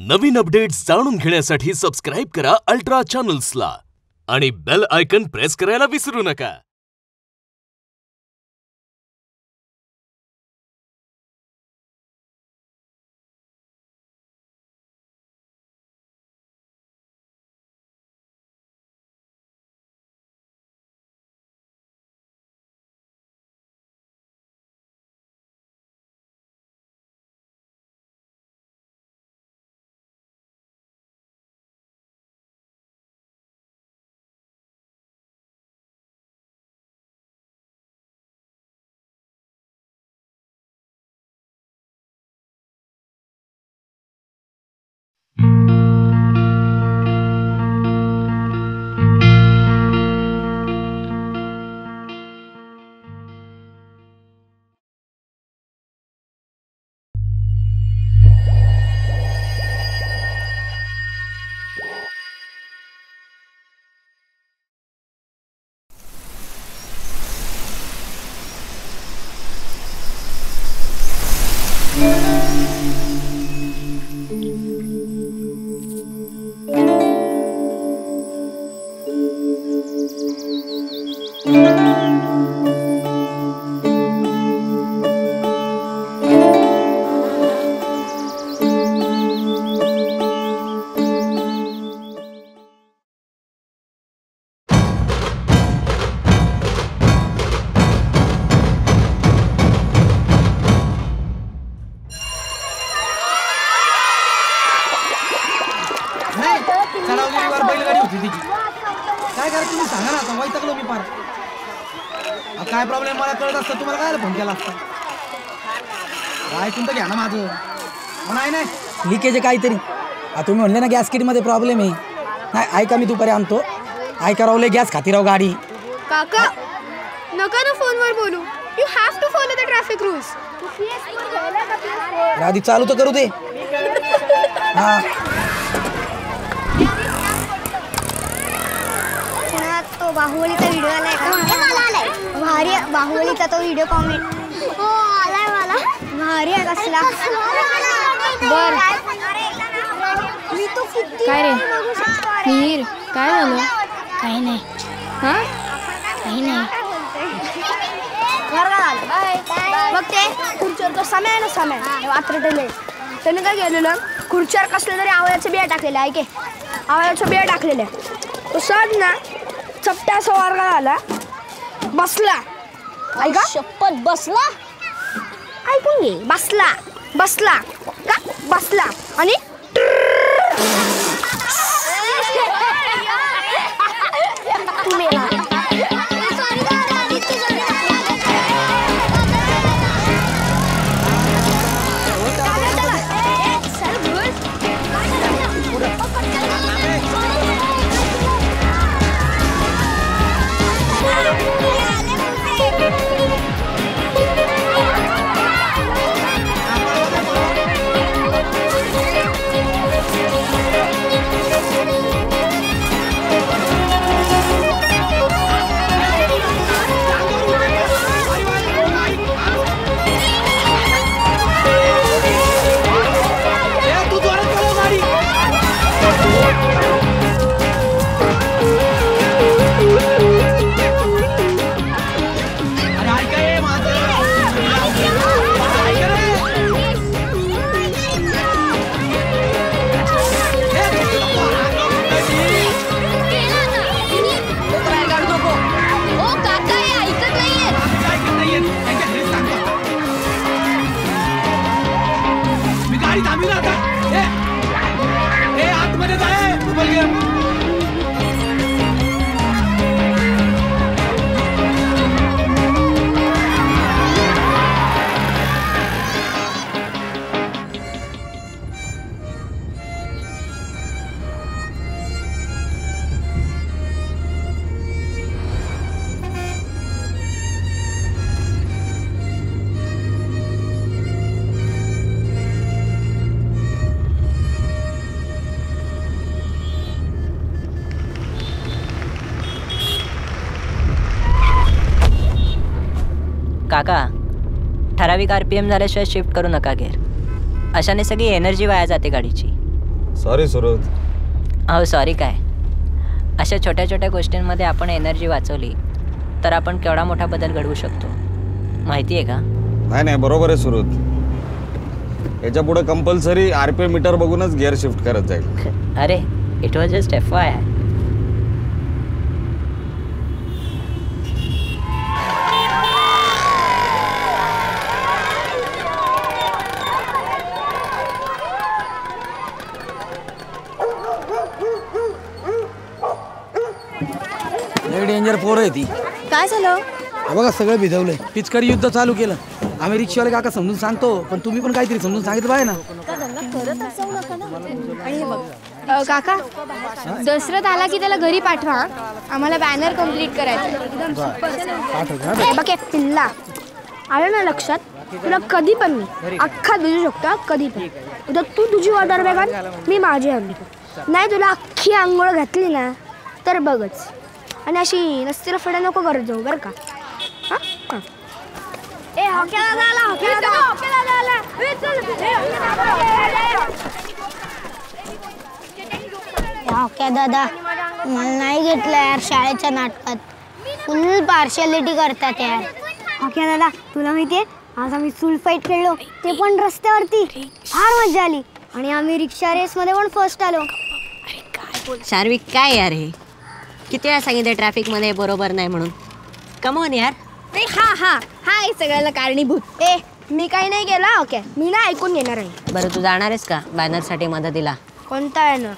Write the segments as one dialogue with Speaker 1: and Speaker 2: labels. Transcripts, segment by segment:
Speaker 1: नवीन updates जाणून घेण्यासाठी subscribe करा अल्ट्रा चॅनल्सला आणि बेल आयकॉन प्रेस करायला विसरू नका।
Speaker 2: काय प्रॉब्लेम मला कळत असतं तुम्हाला काय फोन केला असता काय तुमचं घ्या ना माझं नाही नाही
Speaker 3: लिकेज आहे काहीतरी तुम्ही म्हणले ना गॅस किट मध्ये प्रॉब्लेम आहे नाही ऐका मी दुपारी आणतो ऐका रावले गॅस खाती राव गाडी
Speaker 4: काका नका ना फोनवर बोलू you have to follow the traffic rules
Speaker 3: आधी चालू तर करू दे हा
Speaker 5: तो बाहुबलीचा व्हिडिओ आलाय का मला आलाय भारी बाहुबलीचा तो व्हिडिओ कॉमेंट हो आलाय मला भारी आहे कसला
Speaker 4: बर
Speaker 5: मी तो किती
Speaker 4: काय रे मिहिर काय झालं
Speaker 5: काही नाही
Speaker 4: हा
Speaker 5: काही नाही मग ते खुर्चीवर तो समय आहे ना समय वात्रटले त्याने काय केलेलं खुर्चीवर कसल्या तरी आवळ्याच्या बिया टाकलेल्या ऐके आवळ्याच्या बिया टाकलेल्या तो सहज ना चपट्या असा वर्गाला आला बसला ऐका शपथ बसला ऐकून घे बसला बसला का बसला आणि
Speaker 6: काका ठराविक RPM झाल्याशिवाय शिफ्ट करू नका गेअर अशाने सगळी एनर्जी वाया जाते गाडीची सॉरी सुरत.
Speaker 7: अहो सॉरी काय, अशा छोट्या छोट्या गोष्टींमध्ये आपण एनर्जी वाचवली तर आपण केवढा मोठा बदल घडवू शकतो माहिती आहे का?
Speaker 6: नाही बरोबर आहे सुरत. याच्या पुढे कंपल्सरी RPM मीटर बघूनच गिअर शिफ्ट करत जाईल.
Speaker 7: अरे इट वॉज जस्ट FYI.
Speaker 3: लय डेंजर पोर आहे ती.
Speaker 4: काय झालं?
Speaker 3: हे बघा सगळं भिजवलंय. पिचकारी युद्ध चालू केलं. आम्ही रिक्षावाले काका समजून सांगतो, पण तुम्ही पण काहीतरी समजून सांगितलं पाहिजे ना.
Speaker 4: काका दसरथ आला की त्याला घरी पाठवा, आम्हाला बॅनर कम्प्लीट करायचं.
Speaker 5: बघ पिल्ला आलं ना लक्षात, तुला कधी पण मी अख्खा भिजू शकतो, कधी पण. उद्या तू तुझी वॉटर बॅग आण, मी माझी आणली. नाही तुला अख्खी आंघोळ घातली ना तर बघच. आणि अशी नसतीला फड्या नको करत जाऊ बरं का. ए हॉकेला झाला, हॉकेला झाला.
Speaker 8: ओके दादा, मला नाही घेतलं यार शाळेच्या नाटकात. फुल पार्शालिटी करतात यार.
Speaker 5: ओके दादा, तुला माहितीये आज आम्ही चूल फाईट खेळलो, ते पण रस्त्यावरती. फार मजा आली. आणि आम्ही रिक्षा रेस मध्ये पण फर्स्ट आलो.
Speaker 7: शार्विक काय यार हे, किती वेळा सांगितलं ट्रॅफिकमध्ये बरोबर नाही म्हणून. कमोन यार.
Speaker 5: हा हे सगळ्याला कारणीभूत. ए मी काही नाही केला. ओके मी ना ऐकून घेणार आहे.
Speaker 7: बरं तू जाणार आहेस का बॅनरसाठी मदतीला?
Speaker 5: कोणता बॅनर?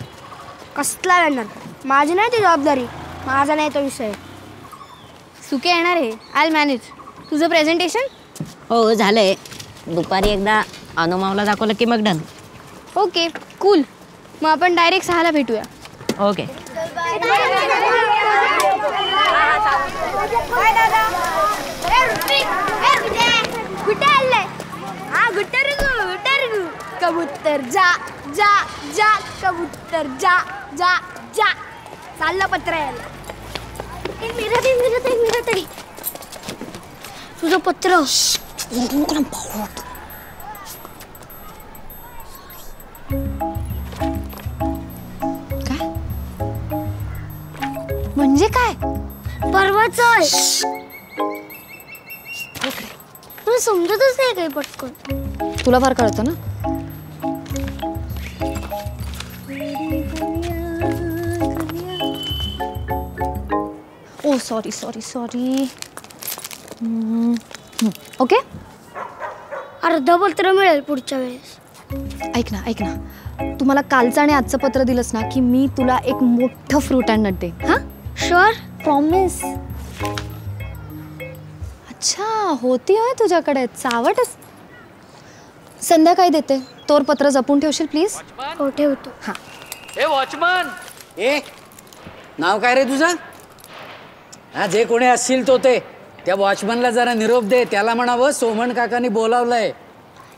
Speaker 5: कसला बॅनर? माझी नाही ती जबाबदारी, माझा नाही तो विषय.
Speaker 4: सुके येणार आहे, आय मॅनेज. तुझं प्रेझेंटेशन?
Speaker 7: हो झालंय. दुपारी एकदा अनुमावला दाखवलं की मग डन.
Speaker 4: Okay cool. मग आपण डायरेक्ट 6ला भेटूया.
Speaker 7: ओके.
Speaker 5: कुठे आलंय? हा गुट्टर कबूतर जा जा जा, कबूतर जा जा जा. चाललं पत्र यायला. मिरत तुझं पत्र.
Speaker 4: म्हणजे काय?
Speaker 5: परवाच तुला समजतच नाही काही पटकन.
Speaker 4: तुला फार कळतं ना. ओ सॉरी. ओके
Speaker 5: अर्ध पत्र मिळेल पुढच्या वेळेस.
Speaker 4: ऐक ना, तुम्हाला कालचं आणि आजचं पत्र दिलंस ना की मी तुला एक मोठं फ्रूट अँड नट दे. हां
Speaker 5: शुअर?
Speaker 4: प्रॉमिस. अच्छा होती होय तुझ्याकडे चावटच. संध्याकाळी देते. तोर पत्र जपून ठेवशील प्लीज?
Speaker 5: हो ठेवतो.
Speaker 4: हां.
Speaker 3: ए वॉचमन, ए नाव काय रे तुझं? हा जे कोणी असतील तो ते. त्या वॉचमनला जरा निरोप दे. त्याला म्हणावं सोमन काकांनी बोलावलंय.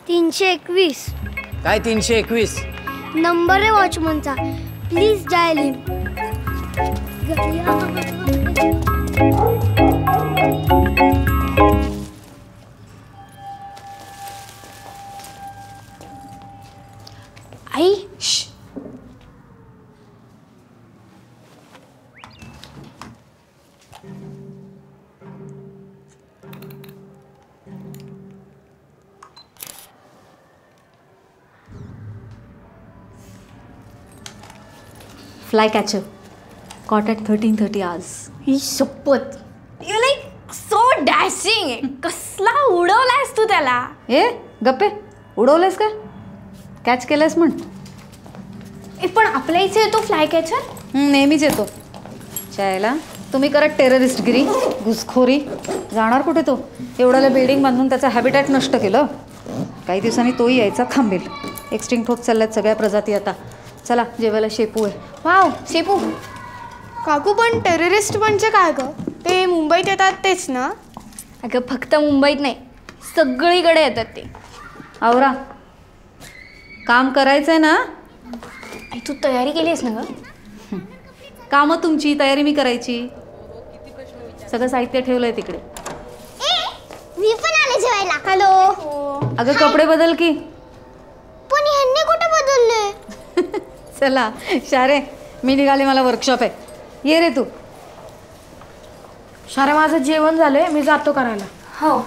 Speaker 5: 321
Speaker 3: काय 321?
Speaker 5: नंबर आहे वॉचमनचा. Please dial him.
Speaker 4: I fly catcher caught at 13:30 hours.
Speaker 9: ही शपथ. यू लाईक सो डॅशिंग आहे. कसला उडवलायस तू त्याला?
Speaker 4: ए गप्पे, उडवलंयस का? कॅच केलंयस म्हण.
Speaker 9: ए पण आपल्या इथे येतो फ्लाय कॅचर?
Speaker 4: नेहमीच येतो. चायला तुम्ही करत टेररिस्टगिरी, घुसखोरी. जाणार कुठे तो? एवढ्याला बिल्डिंग बांधून त्याचा हॅबिटॅट नष्ट केलं. काही दिवसांनी तोही यायचा थांबेल. एक्सटिंक्ट होत चालल्यात सगळ्या प्रजाती आता. चला जेवायला शेपू आहे.
Speaker 9: वाव शेपू. काकू पण टेररिस्ट म्हणजे काय ग? ते मुंबईत येतात तेच ना?
Speaker 4: अगं फक्त मुंबईत नाही, सगळीकडे येतात ते. आवरा, काम करायचंय ना?
Speaker 9: आई तू तयारी केली आहेस ना ग?
Speaker 4: कामं तुमची, तयारी मी करायची. सगळं साहित्य ठेवलंय तिकडे.
Speaker 8: मी पण आले जेवायला.
Speaker 9: हॅलो.
Speaker 4: अगं कपडे बदल की.
Speaker 8: पण ह्यांनी कुठे बदलले?
Speaker 4: चला शारे, मी निघाले, मला वर्कशॉप आहे. ये रे तू.
Speaker 9: शारे, माझं जेवण झालंय, मी जातो करायला.
Speaker 5: हो.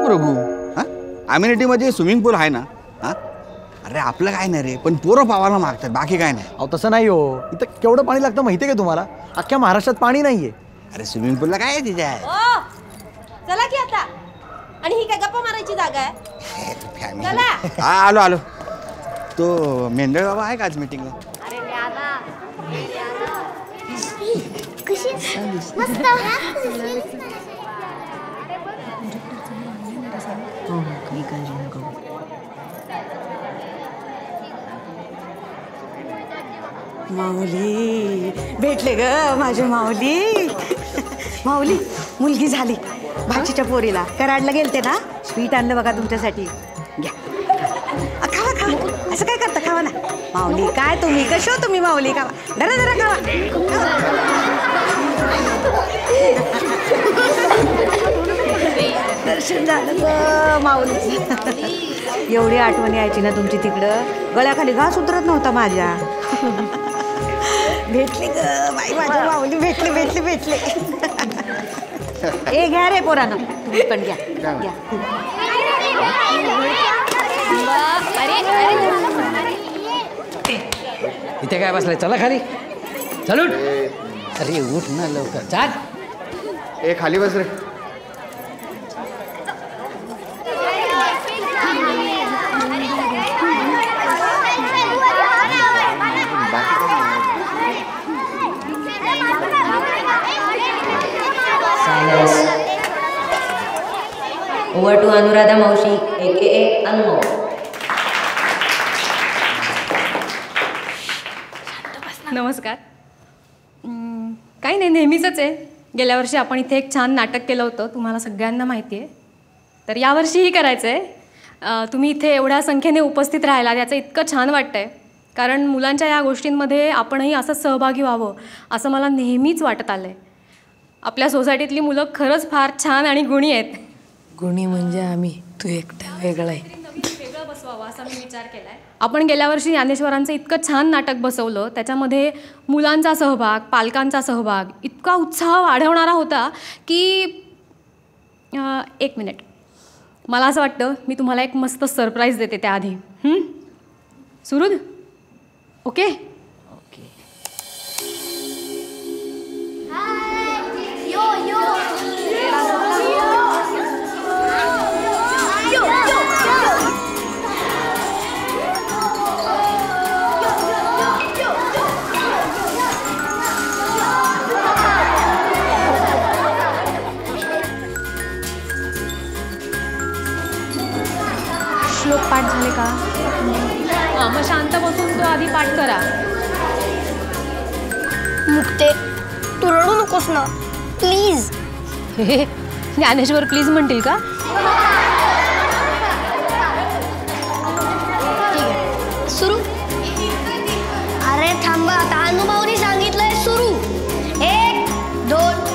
Speaker 2: प्रभू, हा अम्युनिटीमध्ये स्विमिंग पूल आहे ना? हा अरे आपलं काय नाही रे, पण पोरं पावायला मागतात, बाकी काय नाही.
Speaker 10: अहो तसं नाही हो, इथं केवढं पाणी लागतं माहिती आहे का तुम्हाला? अख्ख्या महाराष्ट्रात पाणी नाहीये.
Speaker 2: अरे स्विमिंग पूलला काय आहे तिच्या?
Speaker 9: चला की आता. आणि ही काय गप्पा मारायची जागा आहे?
Speaker 2: हा आलो आलो. तो मेंढळ बाबा आहे का आज मीटिंगला?
Speaker 11: माऊली भेटले ग माझे माऊली. माऊली मुलगी झाली भाचीच्या पोरीला. कराडला गेलते ना, स्वीट आणलं बघा तुमच्यासाठी. घ्या खावा खावा. असं काय करता, खावा ना. माऊली काय तुम्ही, कशी हो तुम्ही माऊली? खावा, जरा जरा खावा. दर्शन झालं ग माऊलीचं. एवढी आठवण यायची ना तुमची तिकडं, गळ्याखाली घास उतरत नव्हता माझ्या. भेटली ग बाई माझी माऊली, भेटली भेटली भेटली. ए घ्या रे पोरानं, तुम्ही पण घ्या घ्या.
Speaker 3: इथे काय बसलाय? चला खाली, चल उठ. अरे उठ ना लवकर, चाल.
Speaker 2: ए खाली बस रे.
Speaker 7: ओव्हर टू अनुराधा मावशी AKA अनमोल.
Speaker 12: नमस्कार. काही नाही, नेहमीचंच आहे. गेल्या वर्षी आपण इथे एक छान नाटक केलं होतं, तुम्हाला सगळ्यांना माहिती आहे. तर यावर्षीही करायचं आहे. तुम्ही इथे एवढ्या संख्येने उपस्थित राहिला याचं इतकं छान वाटतं आहे, कारण मुलांच्या या गोष्टींमध्ये आपणही असंच सहभागी व्हावं असं मला नेहमीच वाटत आलं आहे. आपल्या सोसायटीतली मुलं खरंच फार छान आणि गुणी आहेत.
Speaker 9: गुणी म्हणजे आम्ही, तू एकटा वेगळा आहे.
Speaker 12: वेगळं बसवावं असा मी विचार केला आहे. आपण गेल्या वर्षी ज्ञानेश्वरांचं इतकं छान नाटक बसवलं, त्याच्यामध्ये मुलांचा सहभाग, पालकांचा सहभाग इतका उत्साह वाढवणारा होता की एक मिनिट, मला असं वाटतं मी तुम्हाला एक मस्त सरप्राईज देते त्याआधी. सुरुद ओके? श्लोक पाठ झाले का? हां, मग शांत बसून तो आधी पाठ करा.
Speaker 5: मुक्ते, तू रडू नकोस ना प्लीज.
Speaker 12: ज्ञानेश्वर प्लीज म्हणतील का?
Speaker 5: सुरू. अरे थांबा, आता अनुभवनी सांगितलंय सुरू. 1 2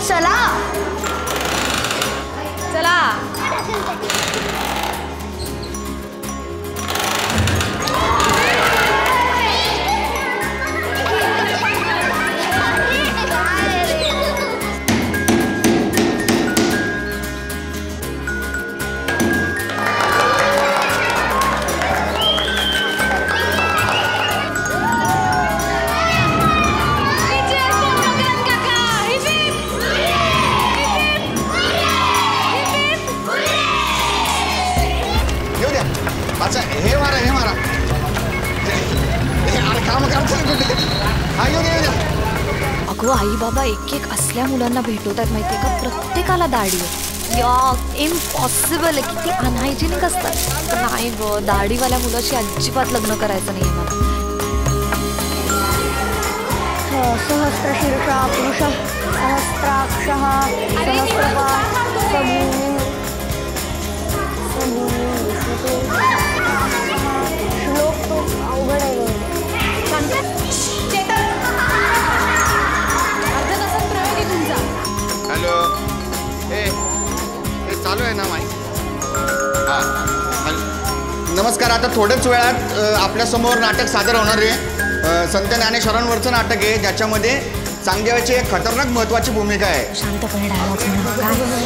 Speaker 5: चला
Speaker 12: चला.
Speaker 2: हे मारा हे मारा. अरे काम करतो.
Speaker 9: अगं आई बाबा एक एक असल्या मुलांना भेटवतात माहितीये का, प्रत्येकाला दाढी आहे.
Speaker 4: इम्पॉसिबल आहे. किती अनहायजेनिक असतात. नाही ग, दाढीवाल्या मुलाशी अजिबात लग्न करायचं नाही मला.
Speaker 5: सहस्रशीर्षा पुरुष सहस्राक्षः सहस्रपाद श्लोक तो अवघड आहे.
Speaker 13: हॅलो, चालू आहे ना माई? हां, नमस्कार. आता थोड्याच वेळात आपल्यासमोर नाटक सादर होणार आहे. संत ज्ञानेश्वरांवरचं नाटक आहे, ज्याच्यामध्ये चांगदेवाची एक खतरनाक महत्वाची भूमिका आहे.
Speaker 4: शांतपणे डायलॉग्स म्हणा.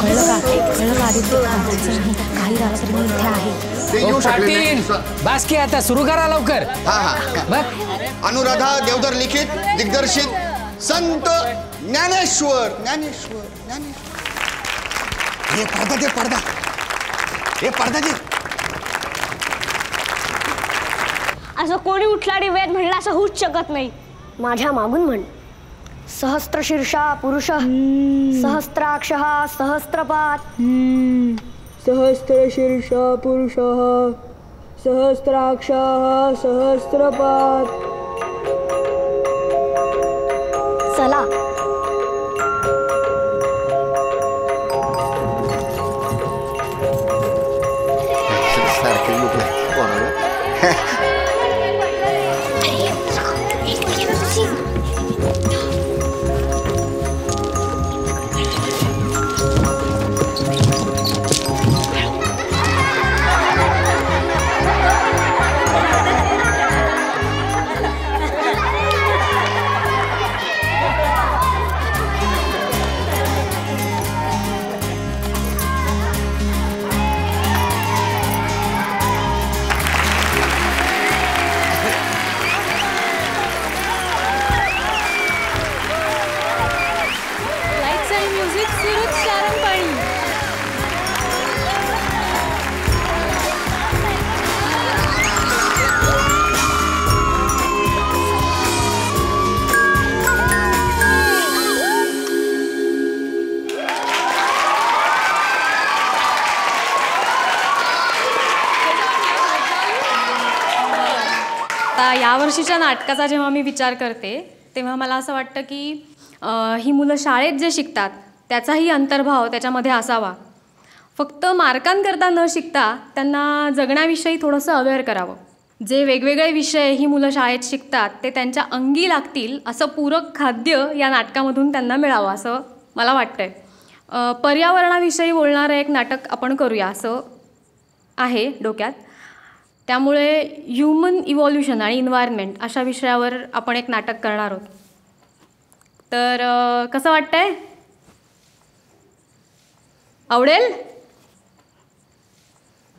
Speaker 4: कळलं का आदित्य? काही झालं तरी मी इथे आहे.
Speaker 13: ते येऊ शकले नाही.
Speaker 3: बास की आता सुरू करा लवकर.
Speaker 13: हां. अनुराधा देवधर लिखित दिग्दर्शित संत ज्ञानेश्वर. हे पडदा दे.
Speaker 5: असं कोणी उठलाडी वेद म्हणलं असं होऊच शकत नाही. माझ्या मागून म्हण. सहस्रशीर्षा पुरुष सहस्राक्षः सहस्रपाद. सहस्रशीर्षा पुरुष सहस्राक्षः सहस्रपाद. चला.
Speaker 13: सारखे लोक
Speaker 12: यावर्षीच्या नाटकाचा जेव्हा मी विचार करते तेव्हा मला असं वाटतं की ही मुलं शाळेत जे शिकतात त्याचाही अंतर्भाव त्याच्यामध्ये असावा. फक्त मार्कांकरता न शिकता त्यांना जगण्याविषयी थोडंसं अवेअर करावं. जे वेगवेगळे विषय ही मुलं शाळेत शिकतात ते त्यांच्या अंगी लागतील असं पूरक खाद्य या नाटकामधून त्यांना मिळावं असं मला वाटतंय. पर्यावरणाविषयी बोलणारं एक नाटक आपण करूया असं आहे डोक्यात. त्यामुळे ह्युमन इव्हॉल्युशन आणि इन्व्हायरमेंट अशा विषयावर आपण एक नाटक करणार आहोत. तर कसं वाटतंय? आवडेल?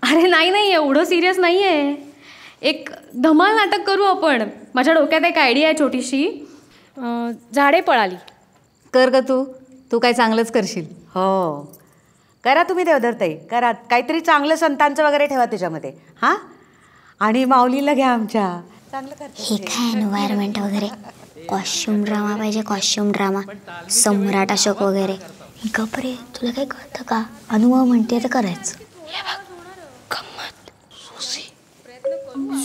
Speaker 12: अरे नाही एवढं सिरियस नाही आहे. एक धमाल नाटक करू आपण. माझ्या डोक्यात एक आयडिया आहे छोटीशी. झाडे पळाली.
Speaker 11: कर ग तू काय चांगलंच करशील. हो करा तुम्ही देवधरताई करा. काहीतरी चांगलं संतांचं वगैरे ठेवा त्याच्यामध्ये. हां आणि माऊलीला घ्या आमच्या. चांगलं करते.
Speaker 8: हे काय एन्व्हायरमेंट वगैरे. कॉस्ट्युम ड्रामा पाहिजे. Costume drama. सम्राट अशोक वगैरे. गप्रे तुला काही कळतं का? अनुभव म्हणते तर करायचं. गंमत.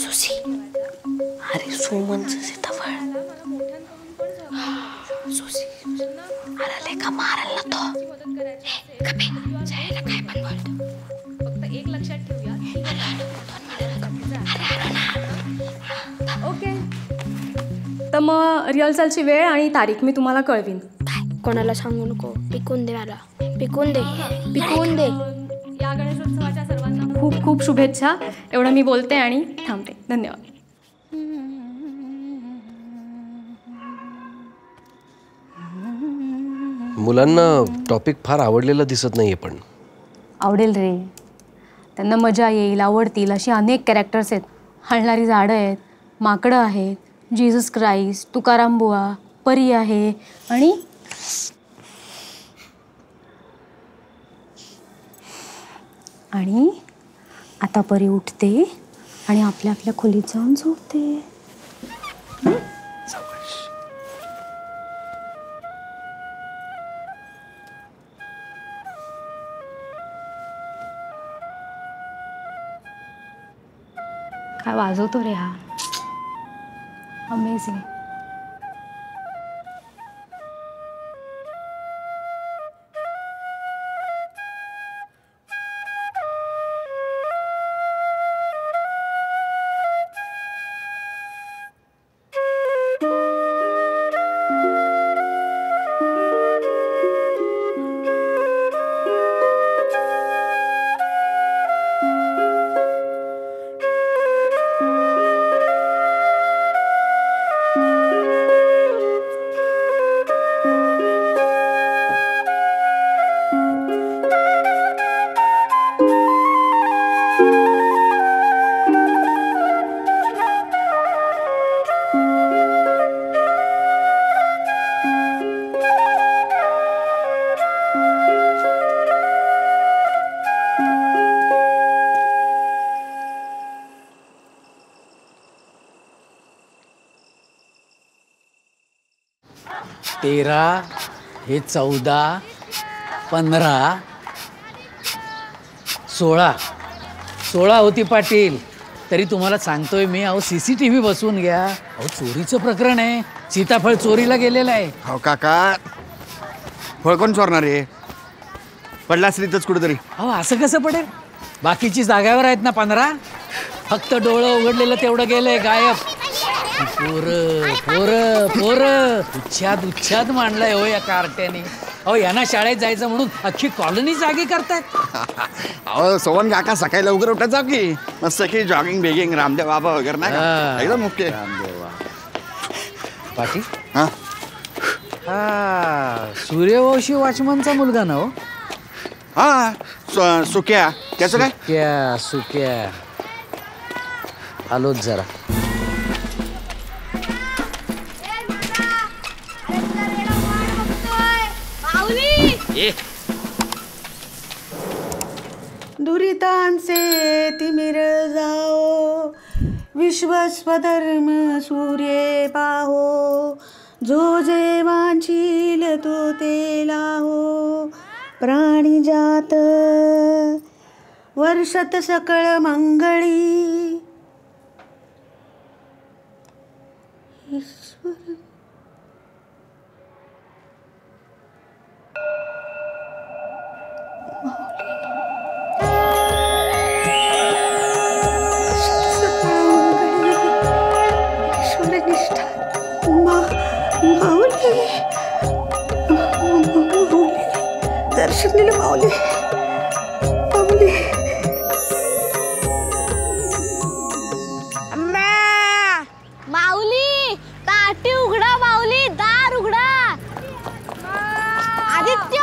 Speaker 8: सुसी अरे सोमनचं सीताफळ. सुसी अरे लेका मारायला तो. काय पण बोलतो.
Speaker 12: फक्त एक लक्षात ठेवूया. ओके तर मग रिहर्सलची वेळ आणि तारीख मी तुम्हाला कळवीन.
Speaker 5: कोणाला सांगू नको. पिकून दे मला. पिकून दे.
Speaker 12: या गणेशोत्सवाच्या सर्वांना खूप खूप शुभेच्छा. एवढं मी बोलते आणि थांबते. धन्यवाद.
Speaker 14: मुलांना टॉपिक फार आवडलेलं दिसत नाहीये. पण
Speaker 12: आवडेल रे. त्यांना मजा येईल, आवडतील अशी अनेक कॅरेक्टर्स आहेत. हलणारी झाडं आहेत, माकडं आहेत, जीसस क्राइस्ट, तुकाराम बुवा, परी आहे आणि आता परी उठते आणि आपल्या आपल्या खोलीत जाऊन झोपते. काय वाजवतो रे हा, अमेझिंग.
Speaker 3: तेरा, हे 14, 15, 16 होती पाटील. तरी तुम्हाला सांगतोय मी, अहो CCTV बसवून घ्या. अहो चोरीचं प्रकरण आहे, सीताफळ चोरीला गेलेलं आहे.
Speaker 13: हो काका, फळ कोण चोरणार आहे? पडला असेल इथंच कुठेतरी.
Speaker 3: अहो असं कसं पडेल? बाकीची जाग्यावर आहेत ना 15. फक्त डोळं उघडलेलं तेवढं गेलंय गायब. पोरं पोरं पोरं उच्छाद मांडलाय हो या कार्ट्याने. अहो यांना शाळेत जायचं म्हणून अख्खी कॉलनी जागी करतायत.
Speaker 13: अहो सोवन काका सकाळी लवकर उठत जाऊ की, मस्त की जॉगिंग बेगिंग रामदेव बाबा वगैरे नाही का? एकदम ओके.
Speaker 3: पाटील हा सूर्यवंशी वॉचमनचा मुलगा ना हो?
Speaker 13: हा सुक्या. त्याचं काय?
Speaker 3: सुक्या आलोच जरा.
Speaker 11: दुरितांचे तिमिर जाओ, विश्वस्वधर्म सूर्ये पाहो, जो जे वांछील तो ते लाहो, प्राणी जात वर्षत सकळ मंगळी. ईश्वर दर्शन दिलं माऊली.
Speaker 5: माऊली ताटी उघडा, माऊली दार उघडा. आदित्य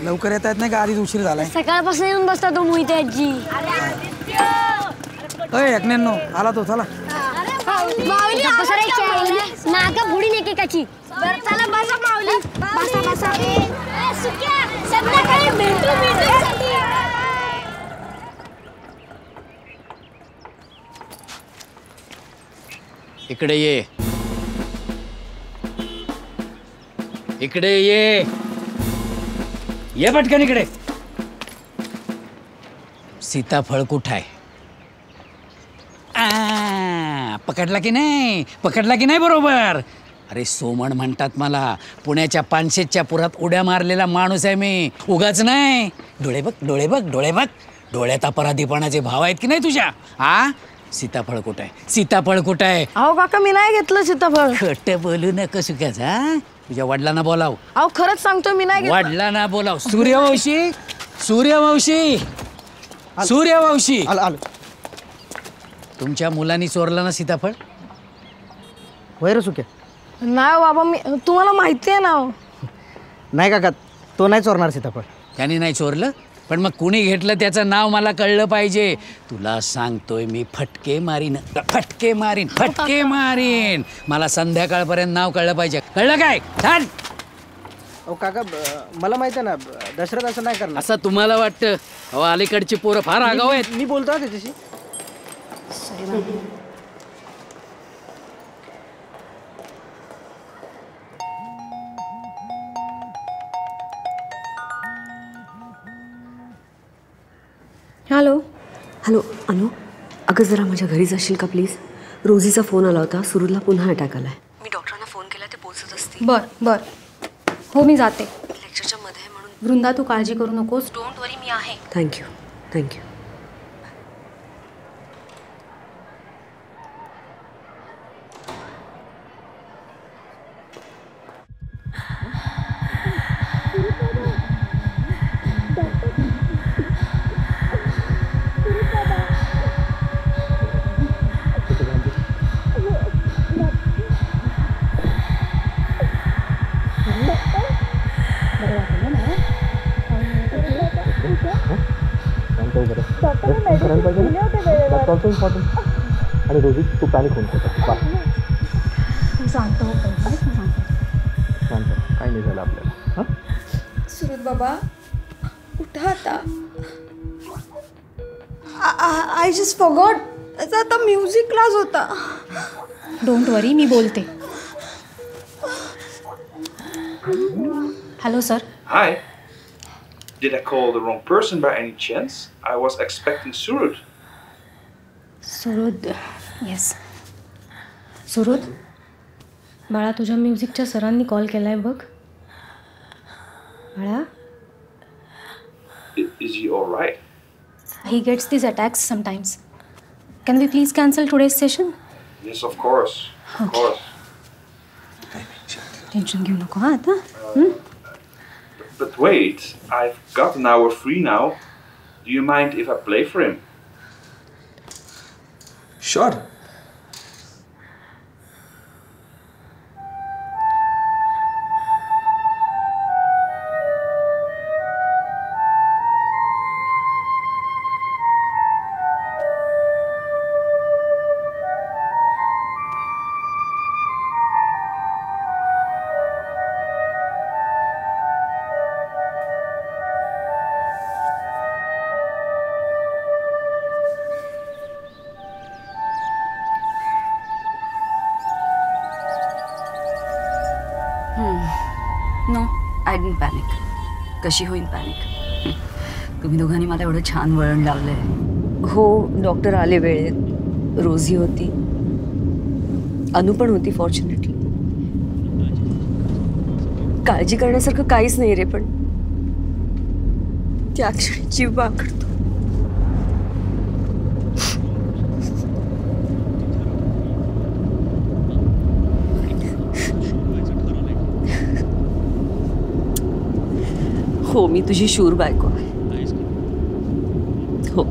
Speaker 2: लवकर येता येत नाही का? आधीच उशीर झालाय.
Speaker 5: सकाळपासून येऊन बसता तो मोहिते आजी.
Speaker 2: एकण्यांनो आला तो, चला.
Speaker 5: माऊली नाका बुडीन एकेकाची. बरं चला बसा माऊली, बसा बसा. सुक्या संध्याकाळी भेटू.
Speaker 3: इकडे ये, इकडे ये, ये पटकन इकडे. सीताफळ कुठं आहे? पकडला की नाही? पकडला की नाही? बरोबर. अरे सोमण म्हणतात मला. पुण्याच्या पानशेतच्या पुरात उड्या मारलेला माणूस आहे मी, उगाच नाही. डोळे बघ, डोळे बघ, डोळे बघ. डोळ्यात अपराधीपणाचे भाव आहेत की नाही तुझ्या? सीताफळ कुठं आहे? सीताफळ कुठं आहे?
Speaker 5: अहो काका मी नाही घेतलं सीताफळ.
Speaker 3: खोटं बोलू नको सुक्याच. तुझ्या वडिलांना बोलाव.
Speaker 5: अहो खरंच सांगतो मी नाही.
Speaker 3: वडिलांना बोलाव. सूर्यवंशी, सूर्यवंशी, सूर्यवंशी. तुमच्या मुलांनी चोरलं ना सीताफळ?
Speaker 2: वैर सुक्या.
Speaker 5: नाही बाबा, मी तुम्हाला माहिती आहे ना.
Speaker 2: नाही काका, तो नाही चोरणार सीताफळ.
Speaker 3: त्याने नाही चोरलं, पण मग कुणी घेतलं त्याचं नाव मला कळलं पाहिजे. तुला सांगतोय मी, फटके मारीन, फटके मारीन, फटके मारीन. मला संध्याकाळपर्यंत नाव कळलं पाहिजे. कळलं काय? छान.
Speaker 2: अहो काका, मला माहिती आहे ना, दशरथ असं नाही करणार.
Speaker 3: असं तुम्हाला वाटतं? अहो अलीकडची पोरं फार आगाऊ आहेत.
Speaker 2: मी बोलतो त्याच्याशी.
Speaker 5: हॅलो
Speaker 11: हॅलो अनु,
Speaker 15: अगं जरा माझ्या घरी जाशील का प्लीज? रोजीचा फोन आला होता, सुरुला पुन्हा अटॅक आलाय. मी डॉक्टरांना फोन केला, ते पोहोचत असतील.
Speaker 12: बर हो मी जाते.
Speaker 15: लेक्चरच्या मध्ये म्हणून.
Speaker 12: वृंदा तू काळजी करू नकोस. डोंट वरी, मी आहे.
Speaker 15: थँक्यू.
Speaker 10: आणि रोजी तू पॅनिक होऊन
Speaker 12: शांत हो,
Speaker 10: शांत, काही नाही झालं आपल्याला.
Speaker 9: सुरत बाबा उठा आता. आय जस्ट फॉरगॉट, त्याचा आता म्युझिक क्लास होता.
Speaker 12: डोंट वरी, मी बोलते. Hello sir.
Speaker 16: Hi. Did I call the wrong person by any chance? I was expecting Surut.
Speaker 12: Surud, yes. Surud, बाळा तुझ्या म्युझिकच्या सरांनी कॉल केलाय बघ. बाळा,
Speaker 16: Is he all right?
Speaker 12: he gets these attacks sometimes. Can we please cancel today's session?
Speaker 16: Yes, of course. Of course.
Speaker 12: Tension घेऊ नको हा आता.
Speaker 16: But wait, I've got an hour free now. Do you mind if I play for him?
Speaker 10: Sure.
Speaker 15: No, I didn't panic. कशी होईन panic? तुम्ही दोघांनी मला एवढं छान वळण लावलंय. हो, डॉक्टर आले वेळेत. रोजी होती, अनु पण होती फॉर्च्युनेटली. काळजी करण्यासारखं काहीच नाही रे, पण त्या क्षणी जीव बाकडतो. हो, मी तुझी शूर बायको आहे. हो,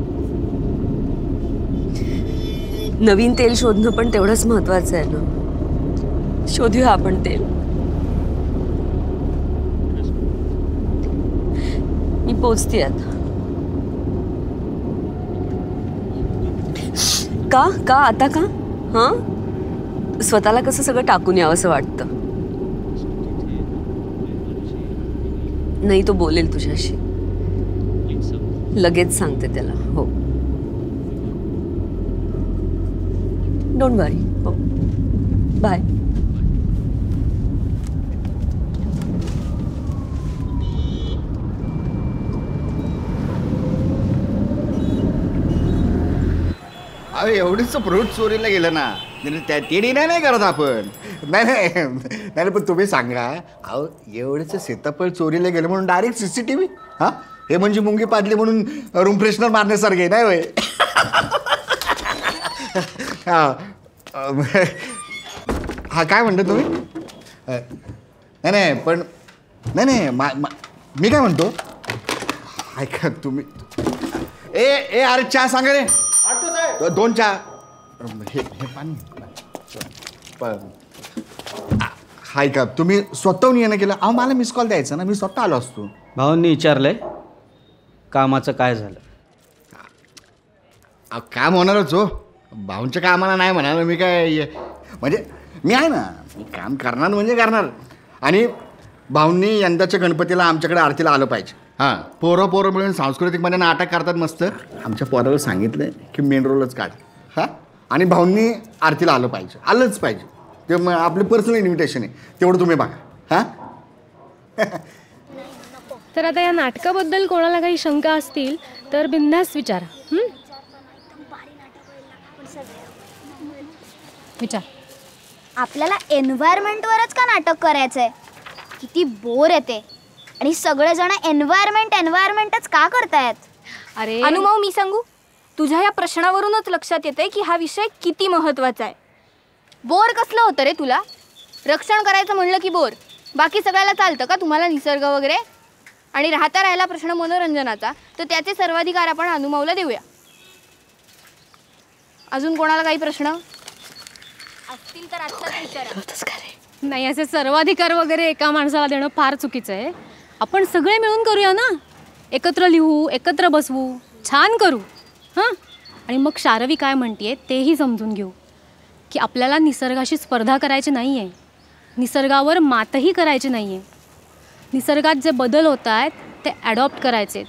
Speaker 15: नवीन तेल शोधणं पण तेवढंच महत्वाचं आहे ना. शोधूया आपण तेल. मी पोचते आता. का आता का? हां, स्वतःला कसं सगळं टाकून यावं असं वाटतं. नाही, तो बोलेल तुझ्याशी. लगेच सांगते त्याला. हो, डोंट वरी. हो, बाय.
Speaker 13: अरे एवढीच फ्रूट चोरीला गेलं ना, तेडी नाही करत आपण. नाही पण तुम्ही सांगा, अहो एवढेच सीताफळ चोरीला गेलं म्हणून डायरेक्ट CCTV? हा, हे म्हणजे मुंगी पाडली म्हणून रूम फ्रेशनर मारण्यासारखे नाही होय? हा काय म्हणतो तुम्ही? नाही पण नाही मी काय म्हणतो, ऐका तुम्ही. ए अरे चहा सांगा रे. 2 चहा. हे पाणी. हाय का, तुम्ही स्वतःहून येणं केलं. अहो मला मिस कॉल द्यायचा ना, मी स्वतः आलो असतो.
Speaker 2: भाऊंनी विचारलंय कामाचं काय झालं.
Speaker 13: काम होणारच हो. भाऊंच्या कामाला नाही म्हणाल मी काय, म्हणजे मी आहे ना, मी काम करणार म्हणजे करणार. आणि भाऊंनी यंदाच्या गणपतीला आमच्याकडे आरतीला आलं पाहिजे. हां, पोरं मिळून सांस्कृतिकमध्ये नाटक करतात मस्त. आमच्या पोराला सांगितलं की मेन रोलच काढ. हां, आणि भाऊंनी आरतीला आलं पाहिजे, आलंच पाहिजे. ते मग आपलं पर्सनल इन्व्हिटेशन आहे, तेवढं तुम्ही बघा. हां,
Speaker 12: तर आता या नाटकाबद्दल कोणाला काही शंका असतील तर बिनधास्त विचारा. विचार.
Speaker 5: आपल्याला एन्व्हायरमेंटवरच का नाटक करायचंय? किती बोर येते. आणि सगळेजण एन्व्हायरमेंटच का करतायत?
Speaker 9: अरे अनुभव मी सांगू, तुझ्या या प्रश्नावरूनच लक्षात येतंय की हा विषय किती महत्त्वाचा आहे. बोर कसलं होतं रे तुला? रक्षण करायचं म्हणलं की बोर. बाकी सगळ्याला चालतं का तुम्हाला निसर्ग वगैरे? आणि राहिला प्रश्न मनोरंजनाचा, तर त्याचे सर्वाधिकार आपण अनुमवला देऊया. अजून कोणाला काही प्रश्न असतील तर आत्ताच विचारा.
Speaker 12: नाही, असे सर्वाधिकार वगैरे एका माणसाला देणं फार चुकीचं आहे. आपण सगळे मिळून करूया ना. एकत्र लिहू, एकत्र बसवू, छान करू. हां, आणि मग शारवी काय म्हणते तेही समजून घेऊ की आपल्याला निसर्गाशी स्पर्धा करायची नाही आहे, निसर्गावर मातही करायची नाही आहे. निसर्गात जे बदल होत आहेत ते ॲडॉप्ट करायचे,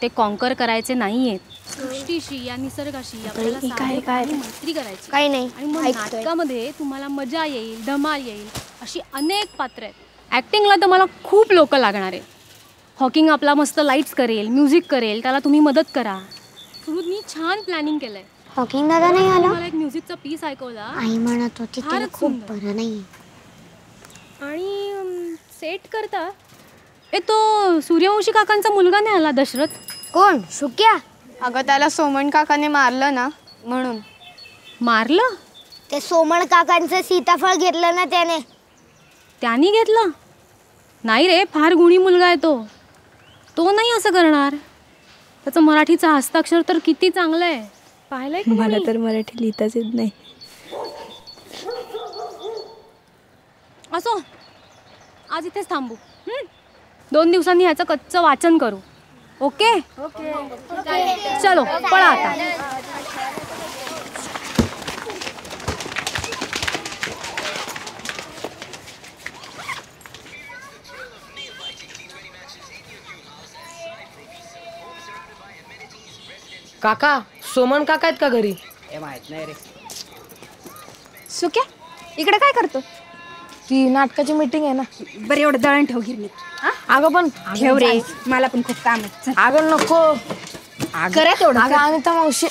Speaker 12: ते कॉन्कर करायचे नाही आहेत. सृष्टीशी या निसर्गाशी आपल्याला मैत्री करायची.
Speaker 5: काही नाही.
Speaker 12: आणि मग नाटकामध्ये तुम्हाला मजा येईल, धमाल येईल, अशी अनेक पात्र आहेत. ॲक्टिंगला तर मला खूप लोक लागणार आहे. हॉकिंग आपला मस्त लाईट्स करेल, म्युझिक करेल, त्याला तुम्ही मदत करा. सुरुतनी छान प्लॅनिंग केलंय.
Speaker 8: हॉकिंग दादा नाही आला.
Speaker 12: मला एक म्युझिकचा पीस ऐकवला.
Speaker 8: आई म्हणत होती त्याला खूप बरं नाही.
Speaker 12: आणि सेट करता तो सूर्यवंशी काकांचा मुलगा नाही आला, दशरथ.
Speaker 5: कोण? शुक्या?
Speaker 9: अगं त्याला सोमन काकाने मारलं ना, म्हणून.
Speaker 12: मारलं?
Speaker 8: ते सोमन काकांचं सीताफळ घेतलं ना त्याने.
Speaker 12: त्यांनी घेतलं? नाही रे, फार गुणी मुलगा आहे तो. तो नाही असं करणार. त्याचं मराठीचं हस्ताक्षर तर किती चांगलं आहे, पाहिलंय का?
Speaker 9: मला तर मराठी लिहिताच येत नाही.
Speaker 12: असो, आज इथेच थांबू. 2 दिवसांनी ह्याचं कच्चं वाचन करू. ओके? चलो पळा आता.
Speaker 17: काका, सोमन काका आहेत का घरी?
Speaker 3: हे माहित नाही रे.
Speaker 9: सुक्या इकडे काय करतो?
Speaker 17: ती नाटकाची मीटिंग आहे ना.
Speaker 9: बरं एवढं दळण ठेव गिरणीत.
Speaker 17: अगं पण
Speaker 9: ठेव रे, मला पण खूप काम आहे.
Speaker 17: अगं नको.
Speaker 9: करा तेवढं.
Speaker 17: अगं अनिता मावशी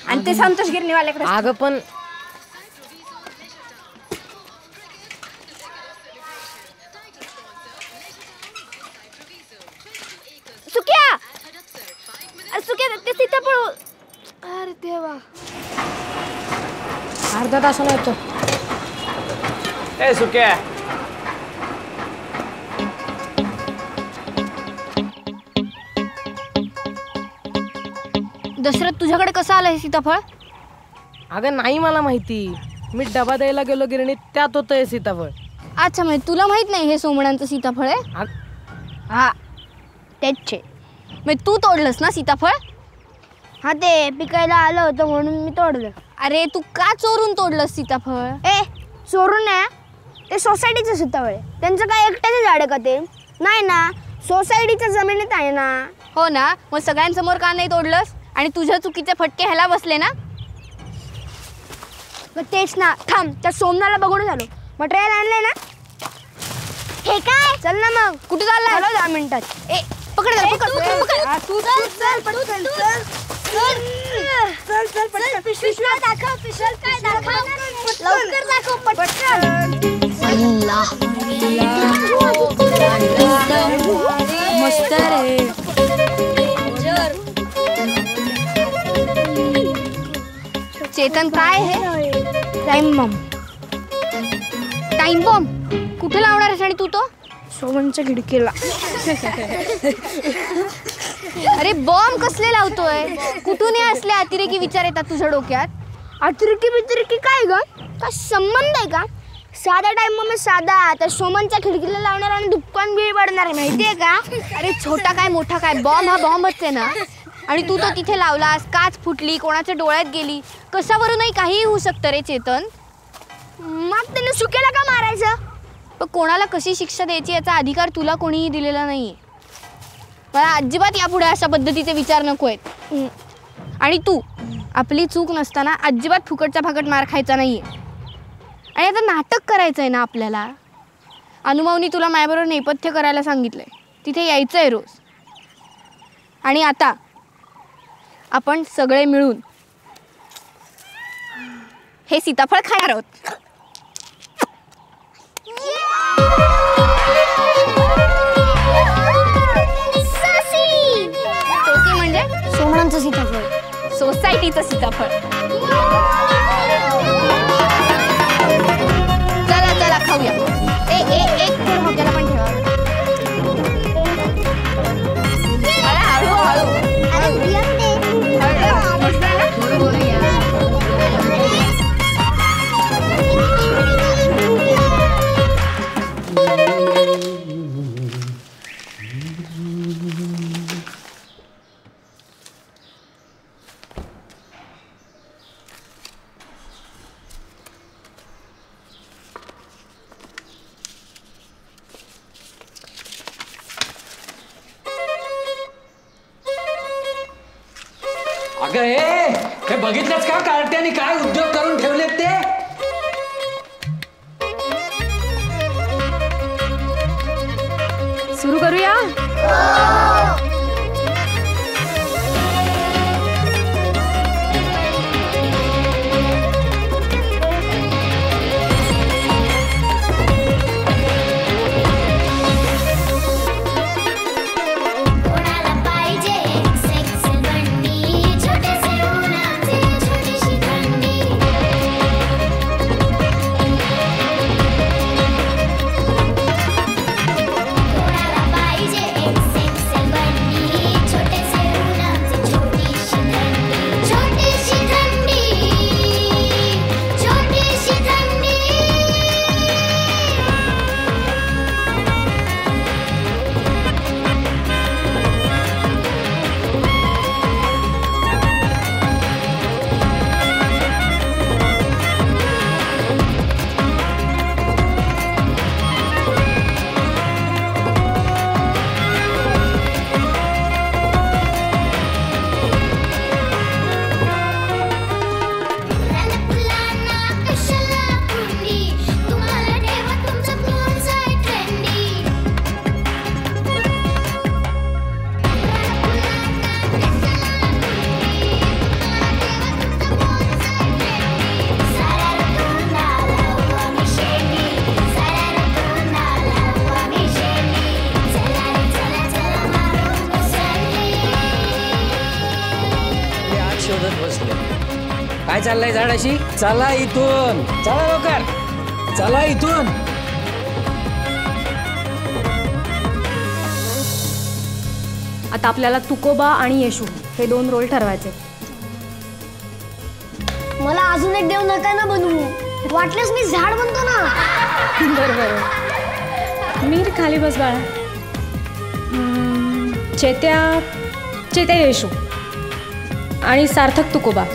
Speaker 9: आणि ते संतोष गिरणीवाल्याकडे.
Speaker 17: अगं पण
Speaker 5: सुक्या, सुक्या ते सीताफळ. अरे देवा,
Speaker 17: अर्धा तासानं येतो.
Speaker 10: ए सुक्या,
Speaker 9: दशरथ तुझ्याकडे कसं आलं हे सीताफळ?
Speaker 17: अगं नाही मला माहिती. मी डबा द्यायला गेलो गिरणीत, त्यात होतं हे सीताफळ.
Speaker 9: अच्छा, म्हणजे तुला माहित नाही हे सोमणांचं सीताफळ आहे? हा तेच छे. म्हणजे तू तोडलंस ना सीताफळ?
Speaker 5: हा, ते पिकायला आलं होतं म्हणून मी तोडलं.
Speaker 9: अरे तू का चोरून तोडलंस सीताफळ?
Speaker 5: ए, चोरून नाही, ते सोसायटीचं सीताफळ आहे. त्यांचं काय एकट्याचं झाड का ते? नाही ना, सोसायटीच्या जमिनीत आहे ना.
Speaker 9: हो ना, मग सगळ्यांसमोर का नाही तोडलंस? आणि तुझ्या चुकीचे फटके ह्याला बसले ना.
Speaker 5: तेच ना. थांब, त्या सोमनाला बघून झालो. मटेरियल आणलंय ना. हे काय? चल ना मग.
Speaker 9: कुठे चाललाय?
Speaker 5: चलो 10 मिनिटात.
Speaker 9: ए पकड पकड
Speaker 5: तू चल चल पटकन चल. चल चल पटकन. पिशवी दाखव, पिशवी काय दाखव. लवकर दाखव पटकन.
Speaker 9: मस्त रे. चेतन काय हे?
Speaker 5: Time bomb.
Speaker 9: टाइम बॉम्ब कुठे लावणार आहेस? आणि तू तो
Speaker 5: सोमनच्या खिडकीला.
Speaker 9: अरे बॉम्ब कसले लावतोय? कुठून हे असले अतिरेकी विचार येतात तुझ्या डोक्यात?
Speaker 5: अतिरेकी बितिरेकी काय ग? काय संबंध आहे का? साधा टाइम बॉम्ब साधा. त्या सोमनच्या खिडकीला लावणार आणि दुकान बिळ पडणार आहे, माहितीये का?
Speaker 9: अरे छोटा काय मोठा काय, बॉम्ब हा बॉम्बच आहे ना. आणि तू तो तिथे लावलास, काच फुटली, कोणाच्या डोळ्यात गेली, कशावरूनही काहीही होऊ शकतं रे चेतन.
Speaker 5: मग त्याने सुक्याला का मारायचं?
Speaker 9: पण कोणाला कशी शिक्षा द्यायची याचा अधिकार तुला कोणीही दिलेला नाहीये. मला अजिबात यापुढे अशा पद्धतीचे विचार नको आहेत. आणि तू आपली चूक नसताना अजिबात फुकटच्या फाकट मार खायचा नाहीये. आणि आता नाटक करायचं आहे ना आपल्याला. अनुमवनी तुला माझ्याबरोबर नेपथ्य करायला सांगितलंय, तिथे यायचं आहे रोज. आणि आता आपण सगळे मिळून हे सीताफळ खाणार आहोत. सोसी म्हणजे
Speaker 5: सोमणांचं सीताफळ.
Speaker 9: सोसायटीचं सीताफळ. चला चला खाऊया. एक थोडं भोग्याला पण ठेवा. हळू हळू
Speaker 3: अगं हे बघितलंच का कार्ट्याने काय उद्योग करून ठेवलेत ते.
Speaker 12: सुरू करूया.
Speaker 3: काय चाललंय झाडाशी. चला इथून, चला लवकर, चला इथून.
Speaker 12: आता आपल्याला तुकोबा आणि येशू हे 2 रोल ठरवायचे.
Speaker 5: मला अजून एक देव नका ना बनवू. वाटल्यास मी झाड बनतो ना.
Speaker 12: बरोबर. मीर खाली बस बाळा. चेत्या येशू आणि सार्थक तुकोबा.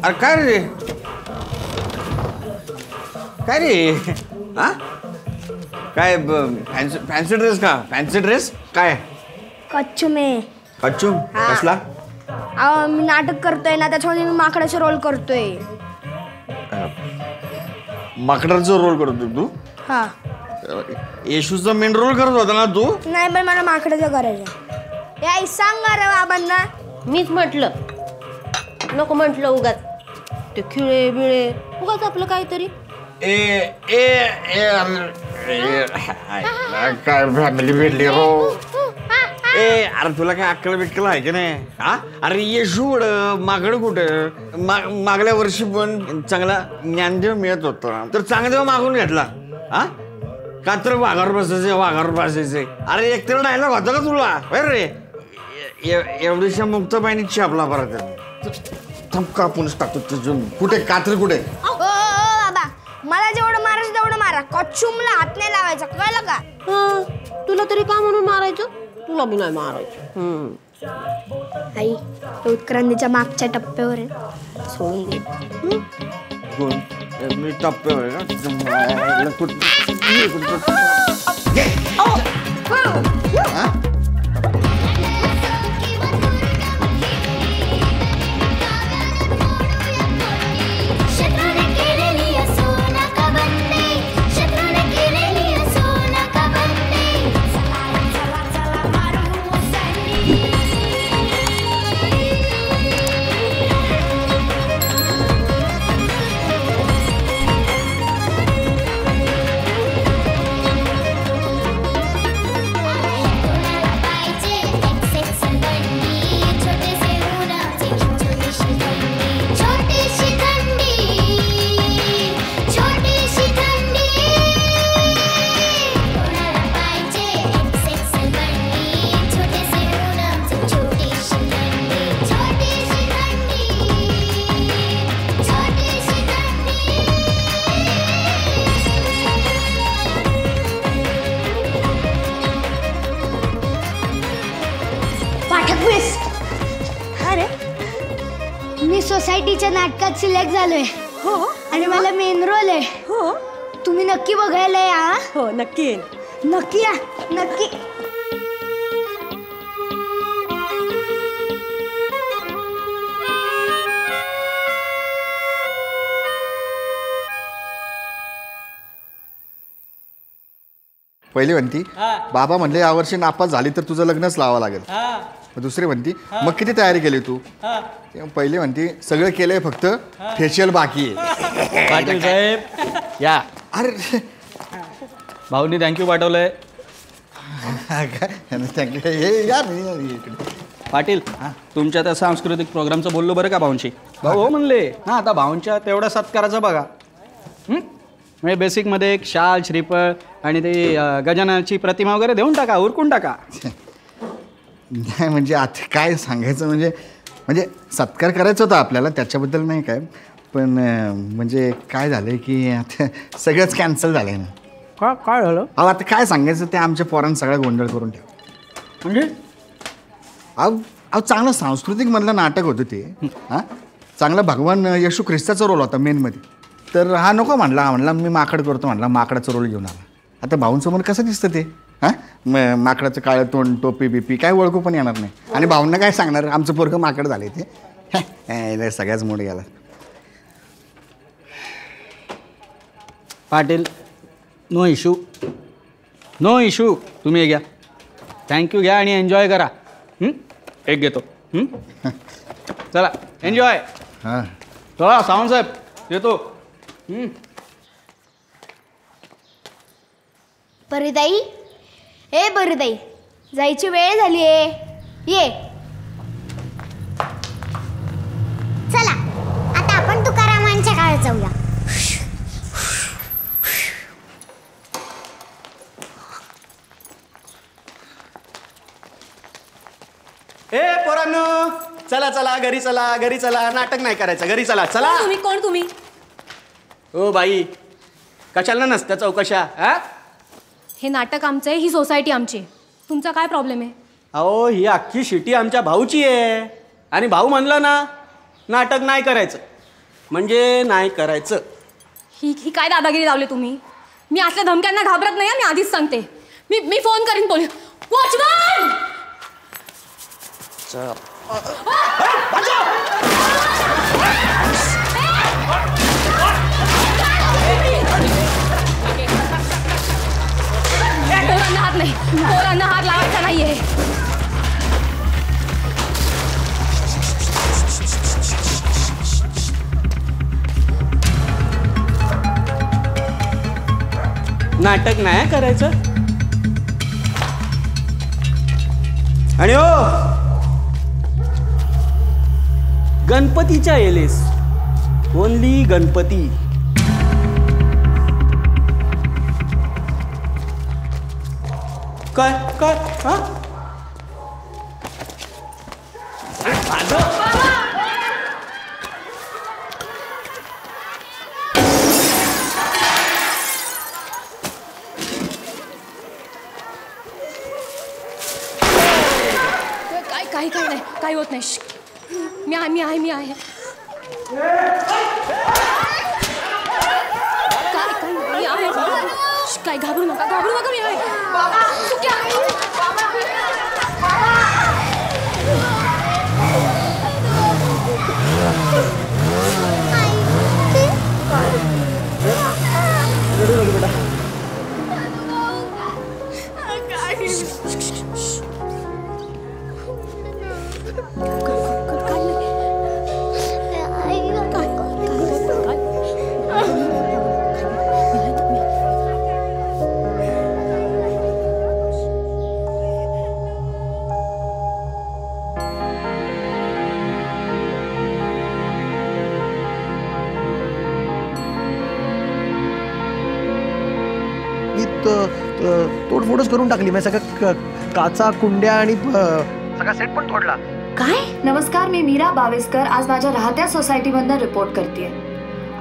Speaker 13: अरे काय रे, काय रे, हा काय फॅन्सी ड्रेस का? फॅन्सी ड्रेस काय?
Speaker 5: कच्चुमे.
Speaker 13: कच्चूम कसला?
Speaker 5: मी नाटक करतोय ना, त्याच्यामध्ये मी माकडाचा रोल करतोय.
Speaker 13: माकडाचा रोल करतोय तू?
Speaker 5: हा.
Speaker 13: येशूचा मेन रोल करत होता ना तू?
Speaker 5: नाही, पण मला माकडाचं करायचं. या सांगा रे बाबांना.
Speaker 18: मीच म्हटलं नको, म्हटलं उगाच ते खिळे बिळे उगाच आपलं काहीतरी.
Speaker 13: काय फॅमिली भेटली रो. ए अरे तुला काय अक्कल बिक्कल आहे की नाही हा? अरे येशू मागड कुठं मागल्या वर्षी पण चांगला ज्ञानदेव मिळत होता तर चांगदेव मागून घेतला हा का तर वाघावर बसायचे अरे एकतर डायलॉग होता का तुला रे एवढीशा मुक्त पाणी छापला परत कापूनच टाकतो तुझं कुठे कात्र कुठे
Speaker 5: बाबा मला जेवढं मारायचं तेवढं मारा कॉच्युमला हात नाही लावायचा कळलं का
Speaker 18: तुला तरी का म्हणून मारायचं तुला बी नाही मारायचं
Speaker 5: आई उत्क्रांतीच्या मागच्या टप्प्यावर आहे सोडून दे
Speaker 13: मी टप्प्यावर
Speaker 5: मी सोसायटीच्या नाटकात सिलेक्ट झालोय हो आणि मला मेन रोल आहे हो तुम्ही नक्की बघायला या
Speaker 11: हो नक्की
Speaker 5: नक्की या नक्की
Speaker 13: पहिली म्हणती बाबा म्हणले यावर्षी नापास झाली तर तुझं लग्नच लावावं लागेल दुसरी म्हणती मग किती तयारी केली तू पहिली म्हणती सगळं केलंय फक्त फेशियल बाकी आहे
Speaker 2: पाटील साहेब या
Speaker 13: अरे
Speaker 2: भाऊनी थँक्यू पाठवलंय
Speaker 13: थँक्यू हे या
Speaker 2: पाटील तुमच्या त्या सांस्कृतिक प्रोग्रामचं बोललो बरं का भाऊंशी भाऊ हो म्हणले हां आता भाऊंच्या तेवढ्या सत्काराचं बघा म्हणजे बेसिकमध्ये एक शाल श्रीफळ आणि ते गजाननाची प्रतिमा वगैरे देऊन टाका उरकून टाका
Speaker 13: नाही म्हणजे आता काय सांगायचं म्हणजे सत्कार करायचा होता आपल्याला त्याच्याबद्दल नाही काय पण म्हणजे काय झालं की आता सगळंच कॅन्सल झालं आहे ना
Speaker 2: काय झालं
Speaker 13: अहो आता काय सांगायचं ते आमच्या पोरांनी सगळा गोंधळ करून ठेव
Speaker 2: म्हणजे
Speaker 13: अहो चांगलं सांस्कृतिकमधलं नाटक होतं ते हां चांगला भगवान येशू ख्रिस्ताचा रोल होता मेनमध्ये तर हा नको म्हणला मी माकड करतो म्हणला माकडाचा रोल घेऊन आला आता भाऊंसमोर कसं दिसतं ते हां माकडाचं काळं तोंड टोपी बिपी काय ओळखू पण येणार नाही आणि भाऊंना काय सांगणार आमचं पोरगं माकड झालं ते सगळ्याच मोड गेला
Speaker 2: पाटील नो इशू तुम्ही घ्या थँक्यू घ्या आणि एन्जॉय करा एक घेतो चला एन्जॉय
Speaker 13: हां
Speaker 2: चला सावंतसाहेब येतो
Speaker 5: परिताई ए परिताई जायची वेळ झाली आहे ये
Speaker 8: चला आता आपण तुकारामांच्या काळात जाऊया
Speaker 2: ए पोरांनो चला चला घरी चला नाटक नाही करायचं घरी चला चला
Speaker 12: कोण तुम्ही
Speaker 2: ओ बाई कशाला नसत्या चौकशा हा
Speaker 12: हे नाटक आमचं आहे ही सोसायटी आमची तुमचा काय प्रॉब्लेम आहे
Speaker 2: अहो ही अख्खी शिटी आमच्या भाऊची आहे आणि भाऊ म्हणलं ना नाटक नाही करायचं म्हणजे नाही करायचं
Speaker 12: ही काय दादागिरी लावली तुम्ही मी असल्या धमक्यांना घाबरत नाही मी आधीच सांगते मी फोन करीन पोलीस वॉचमन पोरांना हात नाही पोरांना हात लावायचा नाहीये
Speaker 2: नाटक नाही करायचं आणि ओ गणपतीच्या येलेस ओनली गणपती. काय काय हा
Speaker 12: काही काही नाही, काही होत नाही. मी आहे मी आहे मी आहे. काय घाबरू नका मी आहे.
Speaker 10: तोडफोडच करून टाकली. मी सगळं काचा कुंड्या आणि सगळा सेट पण तोडला.
Speaker 4: काय? नमस्कार, मी मीरा बावेस्कर आज माझ्या राहत्या सोसायटीमधनं रिपोर्ट करते.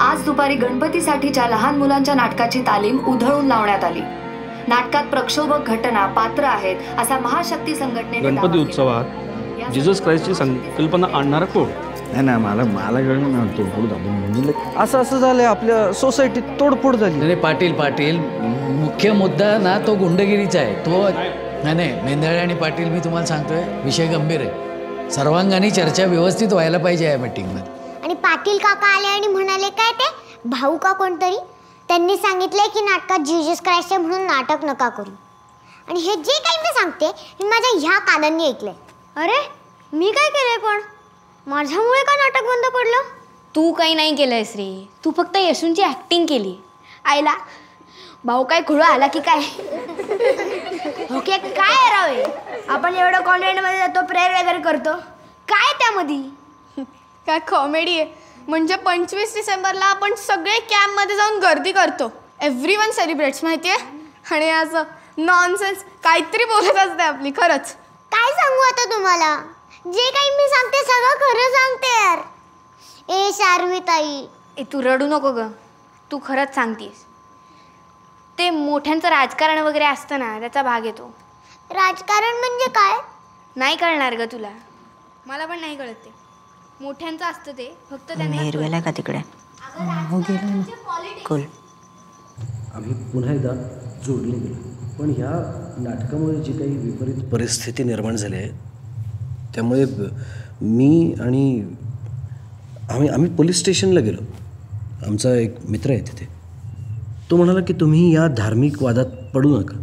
Speaker 4: आज दुपारी गणपतीसाठीच्या लहान मुलांच्या नाटकाची तालीम उधळून लावण्यात आली. नाटकात प्रक्षोभक घटना पात्र आहेत असा महाशक्ती संघटनेने
Speaker 2: गणपती उत्सवात जीसस क्राइस्टची संकल्पना आणणारा कोण?
Speaker 6: नाही मला कळलं ना. तोडफोड झाली
Speaker 10: असं झालंय आपल्या सोसायटीत, तोडफोड झाली.
Speaker 3: नाही पाटील मुख्य मुद्दा ना तो गुंडगिरीचा आहे. तो नाही मेंदळे आणि पाटील, मी तुम्हाला सांगतोय विषय गंभीर आहे. सर्वांगाने चर्चा व्यवस्थित व्हायला पाहिजे या मीटिंगमध्ये.
Speaker 8: आणि पाटील काका आले आणि म्हणाले काय ते भाऊ का कोणतरी त्यांनी सांगितलंय की नाटकात जीजस क्राइस्ट आहे म्हणून नाटक नका करू. आणि हे जे काही मी सांगते मी माझ्या ह्या कानांनी ऐकलंय.
Speaker 5: अरे मी काय केलंय पण? माझ्यामुळे का नाटक बंद पडलं?
Speaker 9: तू काही नाही केलंयस रे, तू फक्त येशूंची ऍक्टिंग केली. आईला भाऊ काय खुळ आला की काय?
Speaker 5: ओके काय रावे, आपण एवढं कॉन्व्हेंटमध्ये जातो, प्रेयर वगैरे करतो, काय त्यामध्ये?
Speaker 9: काय कॉमेडी आहे. म्हणजे 25 डिसेंबरला आपण सगळे कॅम्पमध्ये जाऊन गर्दी करतो, एव्हरीवन सेलिब्रेट्स माहितीये. आणि असं नॉनसेन्स काहीतरी बोलत असते आपली. खरंच
Speaker 8: काय सांगू आता तुम्हाला, जे काही मी सांगते सगळं खरं सांगते यार. ए शार्विताई,
Speaker 9: ए तू रडू नको ग, तू खरंच सांगतेस. ते मोठ्यांचं राजकारण वगैरे असतं ना, त्याचा भाग येतो.
Speaker 8: राजकारण म्हणजे काय?
Speaker 9: नाही कळणार ग तुला, मला पण नाही कळत. ते मोठ्यांचं असतं ते, फक्त त्यांना
Speaker 7: गेलाय का तिकडे? हो गेलो. कुल
Speaker 14: आम्ही पुन्हा एकदा जोडले गेलो. पण ह्या नाटकामुळे जी काही विपरीत परिस्थिती निर्माण झाली आहे त्यामुळे मी आणि आम्ही पोलीस स्टेशनला गेलो. आमचा एक मित्र आहे तिथे. तो म्हणाला की तुम्ही या धार्मिक वादात पडू नका.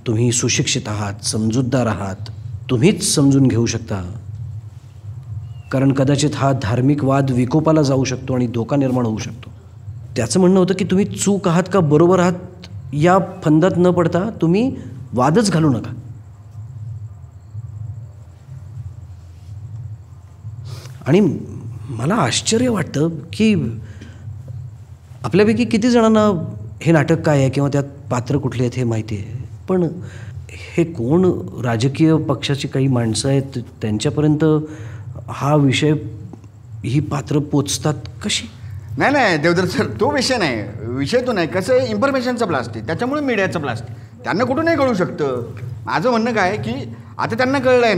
Speaker 14: तुम्ही सुशिक्षित आहात, समजूतदार आहात, तुम्हीच समजून घेऊ शकता. कारण कदाचित हा धार्मिक वाद विकोपाला जाऊ शकतो आणि धोका निर्माण होऊ शकतो. त्याचं म्हणणं होतं की तुम्ही चूक आहात का बरोबर आहात या फंदात न पडता तुम्ही वादच घालू नका. आणि मला आश्चर्य वाटतं की आपल्यापैकी किती जणांना हे नाटक काय आहे किंवा त्यात पात्र कुठले आहेत हे माहिती आहे. पण हे कोण राजकीय पक्षाची काही माणसं आहेत त्यांच्यापर्यंत हा विषय, ही पात्र पोचतात कशी?
Speaker 13: नाही देवदत्त सर, तो विषय नाही. विषय तो नाही, कसं आहे, इन्फॉर्मेशनचं ब्लास्ट आहे, त्याच्यामुळे मीडियाचं ब्लास्ट आहे. त्यांना कुठूनही कळू शकतं. माझं म्हणणं काय आहे की आता त्यांना कळलंय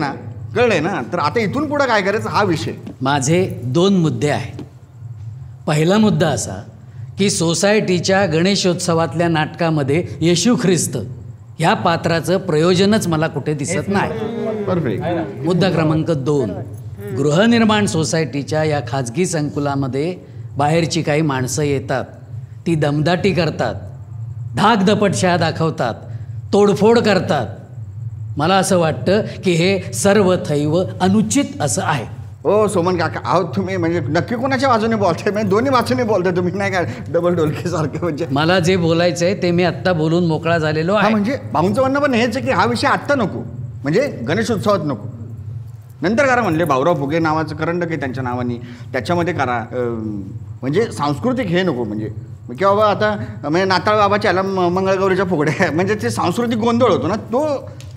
Speaker 13: ना, तर आता इथून पुढं काय करायचं हा विषय.
Speaker 3: माझे 2 मुद्दे आहेत. पहिला मुद्दा असा की सोसायटीच्या गणेशोत्सवातल्या नाटकामध्ये येशू ख्रिस्त ह्या पात्राचं प्रयोजनच मला कुठे दिसत नाही.
Speaker 13: परफेक्ट.
Speaker 3: मुद्दा क्रमांक 2, गृहनिर्माण सोसायटीच्या या खाजगी संकुलामध्ये बाहेरची काही माणसं येतात, ती दमदाटी करतात, धाकधपटशाह दाखवतात, तोडफोड करतात. मला असं वाटतं की हे सर्वथैव अनुचित असं आहे.
Speaker 13: हो सोमन काका, अहो तुम्ही म्हणजे नक्की कोणाच्या बाजूने बोलताय? म्हणजे दोन्ही बाजूने बोलताय तुम्ही, नाही काय डबल ढोलकीसारखे. म्हणजे
Speaker 3: मला जे बोलायचं आहे ते मी आत्ता बोलून मोकळा झालेलो आहे.
Speaker 13: म्हणजे भाऊंचं म्हणणं पण हेच आहे की हा विषय आत्ता नको, म्हणजे गणेशोत्सवात नको. नंतर करा म्हणले. भाऊराव फुगे नावाचं करंडक आहे त्यांच्या नावाने, त्याच्यामध्ये करा. म्हणजे सांस्कृतिक हे नको म्हणजे किंवा बाबा आता म्हणजे नाताळ बाबाच्या ह्याला मंगळगौरीच्या फुगड्या म्हणजे ते सांस्कृतिक गोंधळ होतो ना,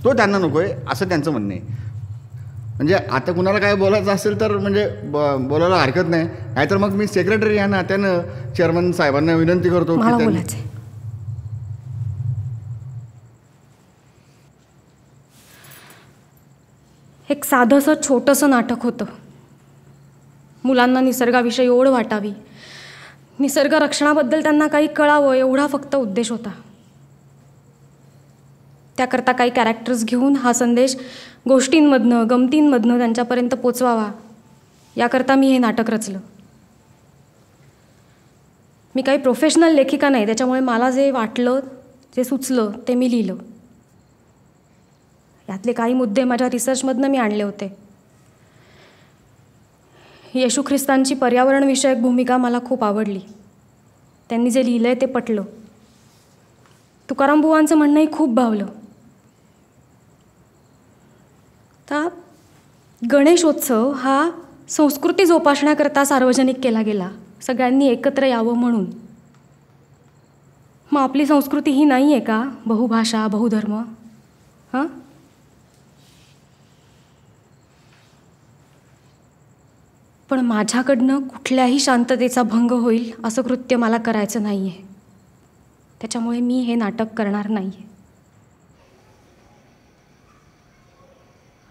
Speaker 13: तो त्यांना नको आहे असं त्यांचं म्हणणं आहे. म्हणजे आता कुणाला काय बोलायचं असेल तर म्हणजे बोलायला हरकत नाही. नाहीतर मग मी सेक्रेटरी या नात्यानं चेअरमन साहेबांना विनंती करतो की त्यांनी
Speaker 12: एक साधंसं छोटंसं नाटक होतं. मुलांना निसर्गाविषयी ओढ वाटावी, निसर्ग रक्षणाबद्दल त्यांना काही कळावं एवढा फक्त उद्देश होता. त्याकरता काही कॅरेक्टर्स घेऊन हा संदेश गोष्टींमधनं गमतींमधनं त्यांच्यापर्यंत पोचवावा याकरता मी हे नाटक रचलं. मी काही प्रोफेशनल लेखिका नाही, त्याच्यामुळे मला जे वाटलं जे सुचलं ते मी लिहिलं. यातले काही मुद्दे माझ्या रिसर्चमधनं मी आणले होते. येशू ख्रिस्तांची पर्यावरणविषयक भूमिका मला खूप आवडली. त्यांनी जे लिहिलं आहे ते पटलं. तुकाराम बुवांचं म्हणणंही खूप भावलं. आता गणेशोत्सव हा संस्कृती जोपासण्याकरता सार्वजनिक केला गेला, सगळ्यांनी एकत्र यावं म्हणून. मग आपली संस्कृती ही नाही आहे का बहुभाषा बहुधर्म? हां, पण माझ्याकडनं कुठल्याही शांततेचा भंग होईल असं कृत्य मला करायचं नाही आहे. त्याच्यामुळे मी हे नाटक करणार नाही आहे.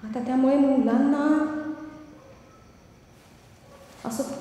Speaker 12: आता त्यामुळे मुलांना असं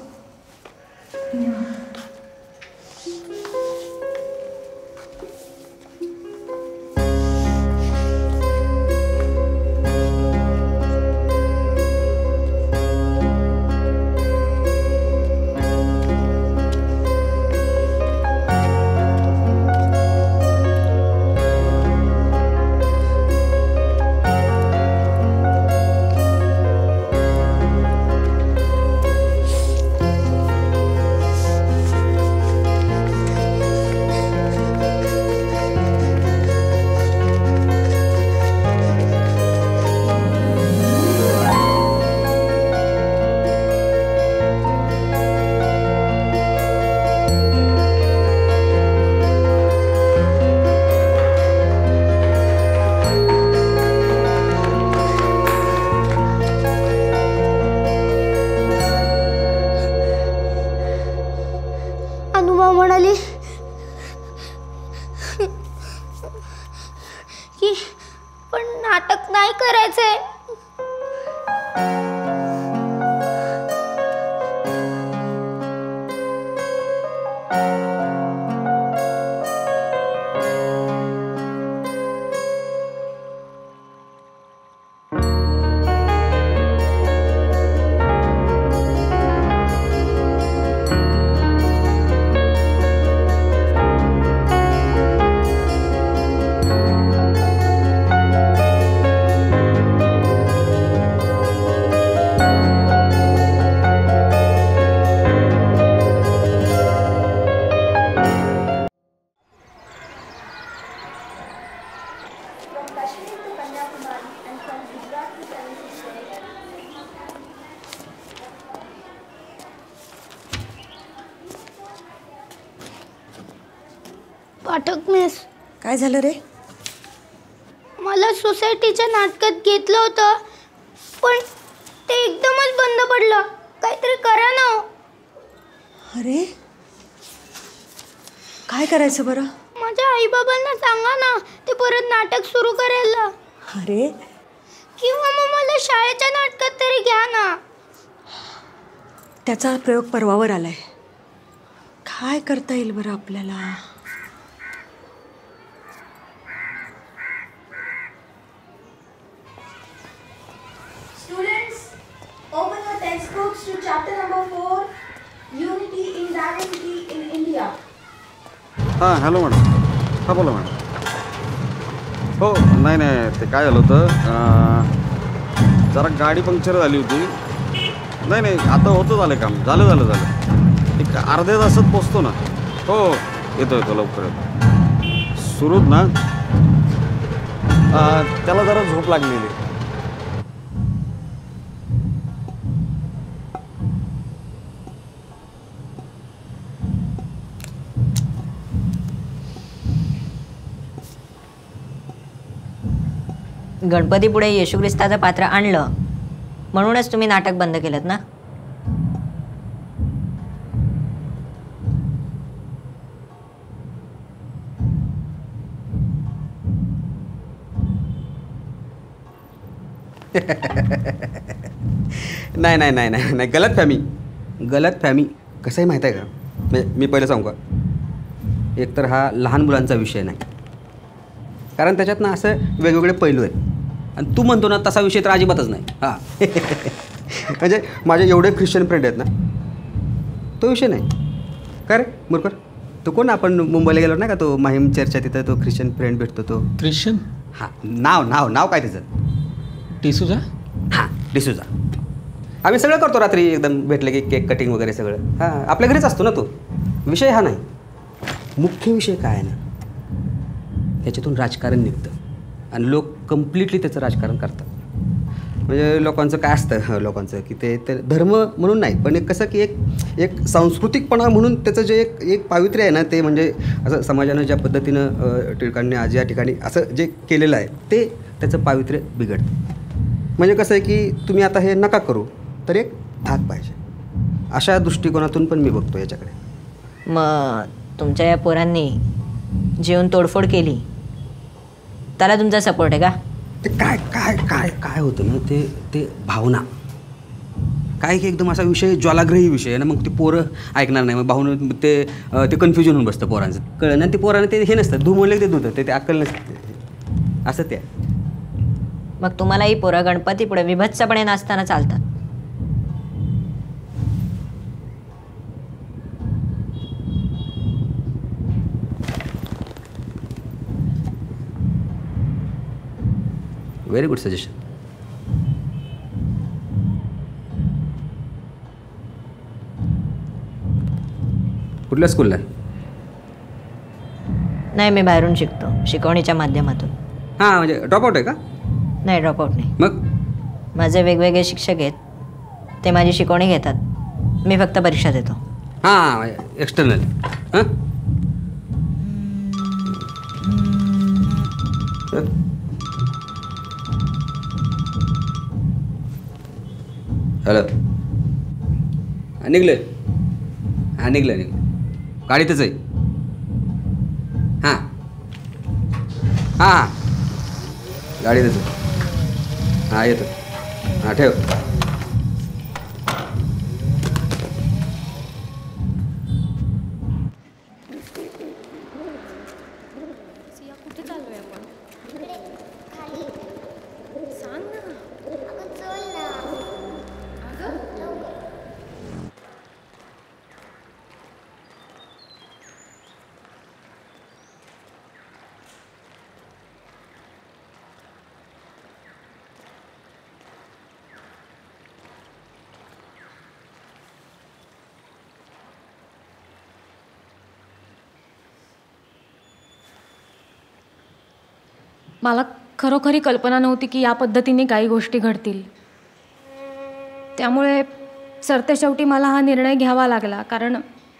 Speaker 5: म्हणाली की पण नाटक नाही करायचंय. पाठक मिस,
Speaker 11: काय झालं रे?
Speaker 5: मला सोसायटीच्या नाटकात घेतलं होतं पण ते एकदमच बंद पडलं. काहीतरी करा ना.
Speaker 11: अरे काय करायचं बरं?
Speaker 5: माझ्या आईबाबांना सांगा ना ते परत नाटक सुरू करायला.
Speaker 11: अरे
Speaker 5: किंवा मग मला शाळेच्या नाटकात तरी घ्या ना.
Speaker 11: त्याचा प्रयोग परवावर आलाय. काय करता येईल बरं आपल्याला?
Speaker 5: Students, open your textbooks to chapter number 4, Unity in Diversity in India.
Speaker 6: हां हॅलो मॅडम. हां बोला मॅडम. हो नाही नाही ते काय झालं होतं जरा गाडी पंक्चर झाली होती. नाही नाही आता होतं झालं काम. झालं एक अर्ध्या तासात पोचतो ना. हो येतो लवकर येतो. सुरूच ना त्याला जरा झोप लागलेली.
Speaker 7: गणपतीपुढे येशू ख्रिस्ताचं पात्र आणलं म्हणूनच तुम्ही नाटक बंद केलं ना?
Speaker 2: नाही नाही नाही नाही नाही, गलत फॅमी कसंही माहीत आहे का? म्हणजे मी पहिलं सांगू का, एकतर हा लहान मुलांचा विषय नाही, कारण त्याच्यात ना असं वेगवेगळे पैलू आहेत आणि तू म्हणतो ना तसा विषय तर अजिबातच नाही. हां म्हणजे माझे एवढे ख्रिश्चन फ्रेंड आहेत ना, तो विषय नाही. का रे मुरकर, तो कोण आपण मुंबईला गेलो नाही का, तो माहीम चर्चा तिथं तो ख्रिश्चन फ्रेंड भेटतो तो
Speaker 19: ख्रिश्चन.
Speaker 2: हां नाव काय त्याचं?
Speaker 19: टिसूजा.
Speaker 2: हां टिसूजा. आम्ही सगळं करतो रात्री एकदम भेटले की केक कटिंग वगैरे सगळं. हां आपल्या घरीच असतो ना तो विषय. हा नाही, मुख्य विषय काय आहे ना, त्याच्यातून राजकारण निघतं आणि लोक कम्प्लिटली त्याचं राजकारण करतात. म्हणजे लोकांचं काय असतं लोकांचं की ते धर्म म्हणून नाही, पण एक कसं की एक सांस्कृतिकपणा म्हणून त्याचं जे एक पावित्र्य आहे ना, ते म्हणजे असं समाजानं ज्या पद्धतीनं टिळकांनी आज या ठिकाणी असं जे केलेलं आहे ते त्याचं पावित्र्य बिघडतं. म्हणजे कसं आहे की तुम्ही आता हे नका करू, तर एक धाक पाहिजे. अशा दृष्टिकोनातून पण मी बघतो याच्याकडे.
Speaker 7: मग तुमच्या या पोरांनी जेवून तोडफोड केली त्याला तुमचा सपोर्ट आहे का?
Speaker 2: ते काय काय काय काय होतं ना, ते भावना काय की एकदम असा विषय ज्वालाग्रही विषय आहे ना, मग ती पोरं ऐकणार नाही. मग भावना ते कन्फ्युजन होऊन बसतं पोरांचं. कळलं ना, ते पोरांना ते हे नसतं, धुमवले ते धुतं ते अक्कल नसतं असं ते.
Speaker 7: मग तुम्हाला ही पोरं गणपतीपुढे विभत्सपणे नाचताना चालतात.
Speaker 2: Very good suggestion. कुठल्या स्कूलला?
Speaker 7: नाही, मी बाहेरून शिकतो, शिकवणीच्या माध्यमातून.
Speaker 2: हां म्हणजे ड्रॉपआउट आहे का?
Speaker 7: नाही, ड्रॉपआउट नाही.
Speaker 2: मग
Speaker 7: माझे वेगवेगळे शिक्षक आहेत, ते माझी शिकवणी घेतात, मी फक्त परीक्षा देतो.
Speaker 2: हां एक्सटर्नल. हां हॅलो. निघलं. हां निघलं गाडीतच आहे. हां हां गाडीतच आहे. हां येतो. हां ठेव.
Speaker 12: मला खरोखरी कल्पना नव्हती की या पद्धतीने काही गोष्टी घडतील. त्यामुळे सरतेशेवटी मला हा निर्णय घ्यावा लागला, कारण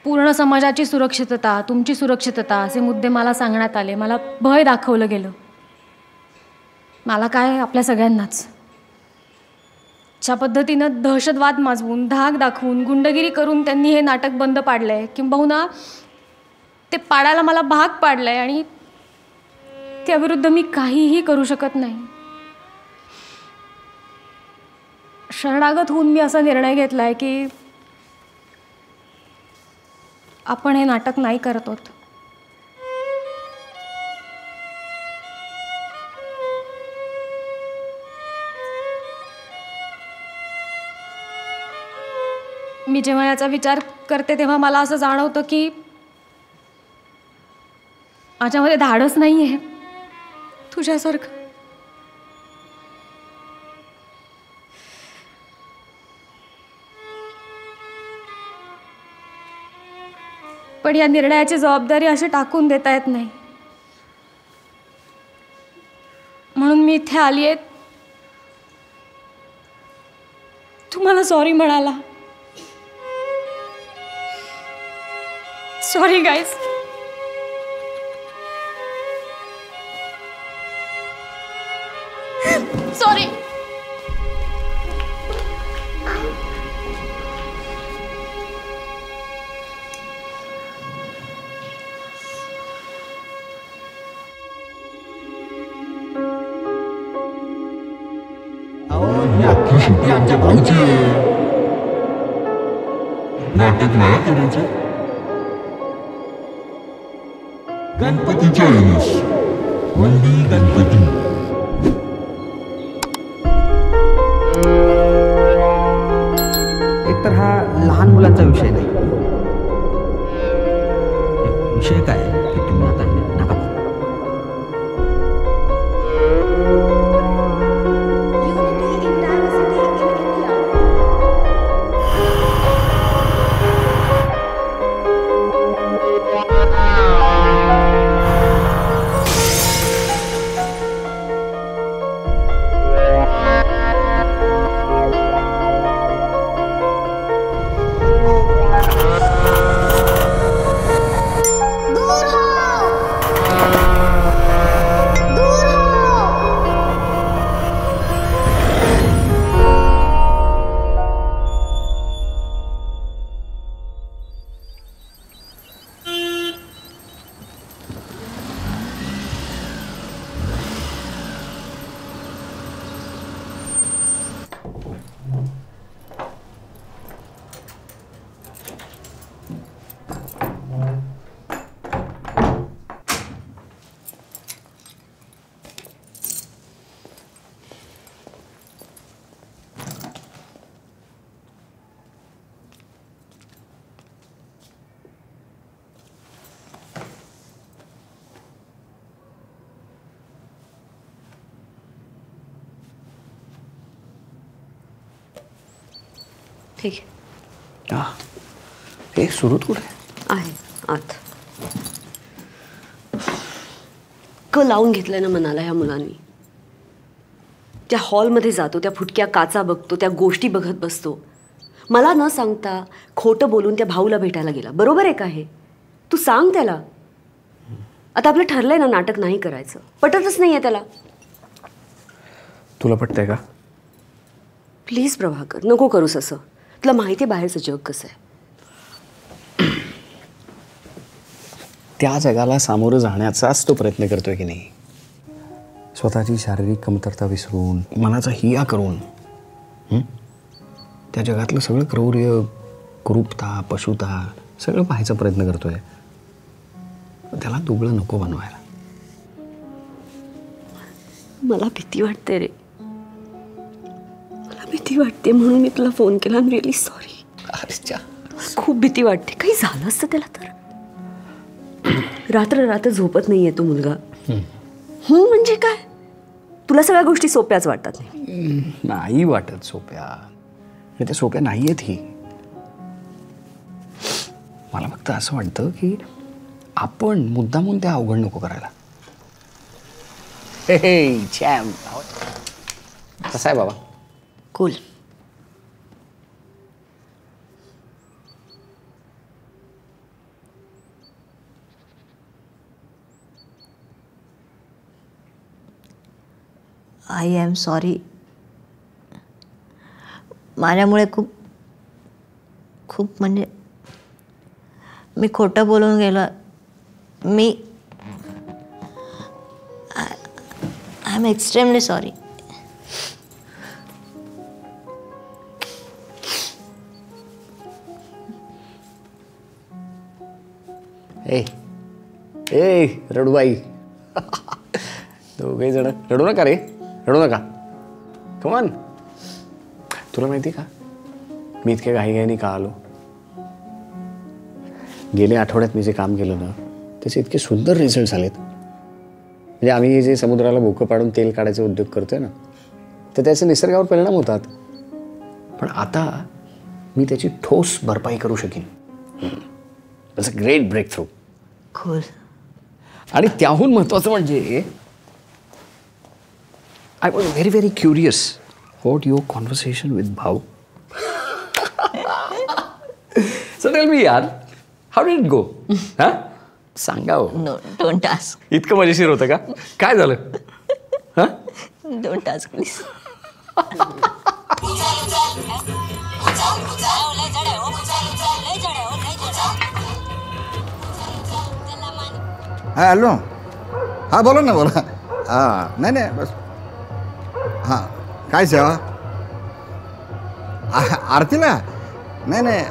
Speaker 12: पूर्ण समाजाची सुरक्षितता, तुमची सुरक्षितता असे मुद्दे मला सांगण्यात आले. मला भय दाखवलं गेलं. मला काय, आपल्या सगळ्यांनाच. ज्या पद्धतीनं दहशतवाद माजवून, धाक दाखवून, गुंडगिरी करून त्यांनी हे नाटक बंद पाडलं आहे, किंबहुना ते पाडायला मला भाग पाडलं आहे, आणि त्याविरुद्ध मी काहीही करू शकत नाही. शरणागत होऊन मी असा निर्णय घेतला आहे की आपण हे नाटक नाही करत आहोत. मी जेव्हा याचा विचार करते तेव्हा मला असं जाणवतं की माझ्यामध्ये धाडस नाही आहे तुझ्यासारखं. पण या निर्णयाची जबाबदारी अशी टाकून देता येत नाही, म्हणून मी इथे आली आहे तुम्हाला सॉरी म्हणाला. Sorry guys.
Speaker 9: सॉरी.
Speaker 19: नाटक नाही करायचं. गणपतीच्या वेळेस वंदी गणपती.
Speaker 2: एकतर हा लहान मुलांचा विषय नाही. विषय काय आहे की तुम्ही आता हे नका बघू.
Speaker 15: ठीक
Speaker 14: आहे. हे सुरुत कुठे
Speaker 15: आहे आत. लावून घेतलंय ना मनाला ह्या मुलांनी. त्या हॉलमध्ये जातो, त्या फुटक्या काचा बघतो, त्या गोष्टी बघत बसतो. मला न सांगता खोटं बोलून त्या भाऊला भेटायला गेला. बरोबर आहे का हे? तू सांग त्याला. आता आपलं ठरलंय ना नाटक नाही करायचं. पटतच नाहीये त्याला.
Speaker 14: तुला पटतंय का?
Speaker 15: प्लीज प्रभाकर नको करूस असं. तुला माहिती आहे बाहेरचं जग कसं आहे.
Speaker 14: त्या जगाला सामोरं जाण्याचाच तो प्रयत्न करतोय की नाही. स्वतःची शारीरिक कमतरता विसरून मनाचा हिया करून त्या जगातलं सगळं क्रौर्य, कुरूपता, पशुता सगळं पाहायचा प्रयत्न करतोय. त्याला दुबळं नको बनवायला.
Speaker 15: मला भीती वाटते रे. भीती वाटते म्हणून मी तुला फोन केला. I am really sorry. खूप भीती वाटते. काही झालं असतं त्याला तर. रात्र रात्र झोपत नाहीये तो मुलगा. म्हणजे काय? तुला सगळ्या गोष्टी सोप्याच वाटतात.
Speaker 14: नाही वाटत सोप्या. त्या सोप्या नाही आहेत ही. मला फक्त असं वाटतं की आपण मुद्दामून त्या अवघड नको करायला. हे चॅम्प कसा आहे बाबा?
Speaker 15: कूल.
Speaker 20: I am sorry. माझ्यामुळे खूप खूप म्हणजे मी खोटं बोलून गेलो. मी आय एम एक्स्ट्रीमली सॉरी.
Speaker 14: ए ए रडूबाई. दोघे जण रडू नका रे. रडू नका. कमान. तुला माहिती का मी इतक्या घाईघाईने का आलो? गेल्या आठवड्यात मी जे काम केलं ना त्याचे इतके सुंदर रिझल्ट झालेत. म्हणजे आम्ही जे समुद्राला भोकं पाडून तेल काढायचे उद्योग करतोय ना तर त्याचे निसर्गावर परिणाम होतात. पण आता मी त्याची ठोस भरपाई करू शकेन. That's a great breakthrough.
Speaker 20: Cool.
Speaker 14: आणि त्याहून महत्त्वाचं म्हणजे I was very very curious about your conversation with भाऊ. सो टेल मी यार, हाऊ डिड इट गो? हा सांगा.
Speaker 20: No don't ask.
Speaker 14: इतकं मजेशीर होतं का? काय झालं? हा
Speaker 20: डोंट टास्क प्लीज.
Speaker 13: हां हॅलो. हां बोला ना बोला. हां नाही नाही बस. हां काय सेवा? आरतीला नाही नाही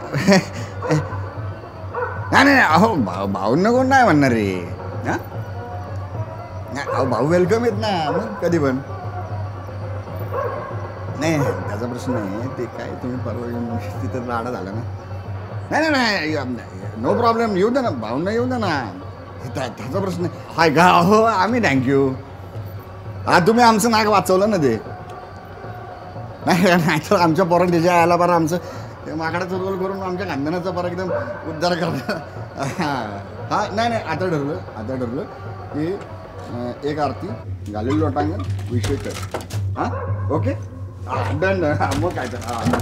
Speaker 13: नाही नाही अहो भाऊंना कोण नाही म्हणणार रे. हां अहो भाऊ वेलकम येत ना मग कधी पण. नाही त्याचा प्रश्न नाही ते काय तुम्ही परवा येऊन तिथं राडा झाला ना. नाही नाही नाही नो प्रॉब्लेम येऊ दे ना भाऊंना येऊ दे ना त्याचा प्रश्न हाय का. हो आम्ही थँक्यू. हा तुम्ही आमचं नाक वाचवलं ना ते. नाही तर आमच्या पोरांच्या यायला बरं आमचं ते माकडाचं रोल करून आमच्या खानदानाचा बरं एकदम उद्धार करता. हां नाही नाही आता ठरलं की एक आरती घालेल लोटांगण विषय कर. हां ओके डन. मग काय तर हां